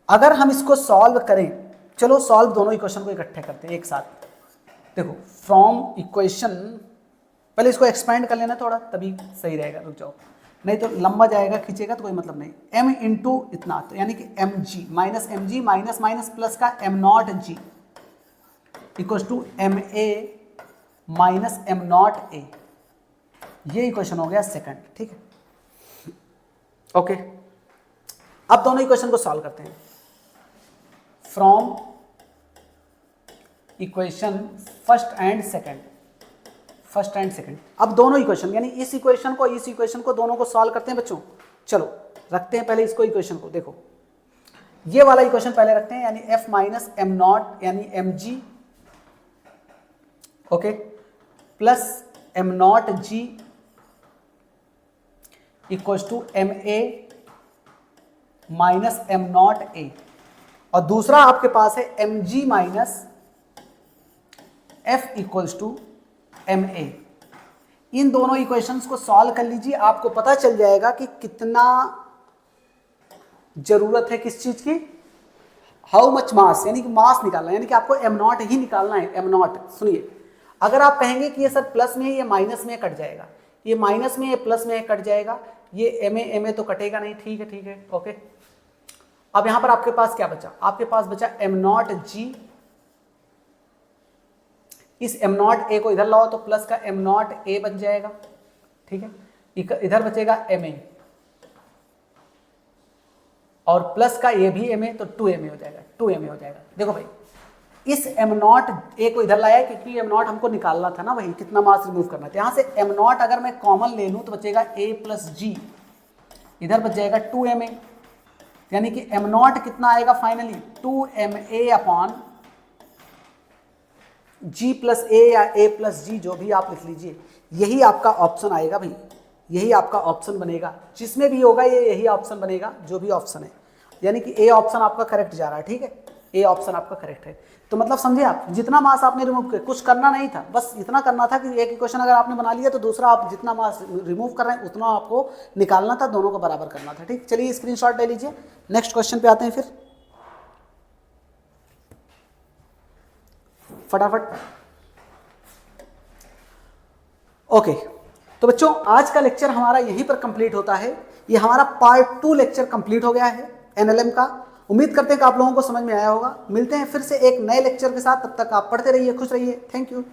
अगर हम इसको सॉल्व करें, चलो सॉल्व दोनों इक्वेशन को इकट्ठे करते हैं एक साथ। देखो फ्रॉम इक्वेशन, पहले इसको एक्सपेंड कर लेना थोड़ा, तभी सही रहेगा, रुक जाओ नहीं तो लंबा जाएगा, खींचेगा तो कोई मतलब नहीं। m इंटू इतना, तो यानी कि mg minus mg minus minus plus का m not g equal to ma minus m not a, ये इक्वेशन हो गया सेकंड, ठीक है ओके। अब दोनों इक्वेशन को सॉल्व करते हैं। From equation first and second, first and second, अब दोनों इक्वेशन यानी इस इक्वेशन को दोनों को सॉल्व करते हैं बच्चों। चलो रखते हैं पहले इसको, इक्वेशन को देखो, ये वाला इक्वेशन पहले रखते हैं, यानी f माइनस एम नॉट यानी mg okay plus m not g equal to m a minus m not a, और दूसरा आपके पास है m g minus f equals to m a. इन दोनों इक्वेशंस को सॉल्व कर लीजिए, आपको पता चल जाएगा कि कितना जरूरत है किस चीज की, हाउ मच मास, यानी कि मास निकालना है, यानी कि आपको एम नॉट ही निकालना है। एम नॉट सुनिए, अगर आप कहेंगे कि ये सर प्लस में है, ये माइनस में कट जाएगा, ये माइनस में, ये प्लस में कट जाएगा, ये एम ए तो कटेगा नहीं, ठीक है ओके। अब यहां पर आपके पास क्या बचा, आपके पास बचा एम नॉट जी, इस एम नॉट ए को इधर लाओ तो प्लस का एम नॉट ए बन जाएगा, ठीक है, इधर बचेगा एम ए और प्लस का ए भी एम ए, तो 2ma हो जाएगा, 2ma हो जाएगा। देखो भाई इस एम नॉट ए को इधर लाया क्योंकि एम नॉट हमको निकालना था ना, भाई कितना मास रिमूव करना था। यहां से एम नॉट अगर मैं कॉमन ले लूं तो बचेगा ए प्लस जी, इधर बच जाएगा 2ma, यानी कि एम नॉट कितना आएगा फाइनली 2ma अपॉन जी प्लस ए या ए प्लस जी, जो भी आप लिख लीजिए, यही आपका ऑप्शन आएगा भाई, यही आपका ऑप्शन बनेगा, जिसमें भी होगा ये यही ऑप्शन बनेगा, जो भी ऑप्शन है, यानी कि ए ऑप्शन आपका करेक्ट जा रहा है, ठीक है, ए ऑप्शन आपका करेक्ट है। तो मतलब समझे आप, जितना मास आपने रिमूव किया, कुछ करना नहीं था, बस इतना करना था कि एक इक्वेशन अगर आपने बना लिया तो दूसरा आप जितना मास रिमूव कर रहे हैं उतना आपको निकालना था, दोनों को बराबर करना था, ठीक। चलिए स्क्रीनशॉट ले लीजिए, नेक्स्ट क्वेश्चन पे आते हैं फिर फटाफट। ओके तो बच्चों आज का लेक्चर हमारा यहीं पर कंप्लीट होता है। ये हमारा पार्ट 2 लेक्चर कंप्लीट हो गया है एनएलएम का। उम्मीद करते हैं कि आप लोगों को समझ में आया होगा। मिलते हैं फिर से एक नए लेक्चर के साथ, तब तक आप पढ़ते रहिए, खुश रहिए। Thank you.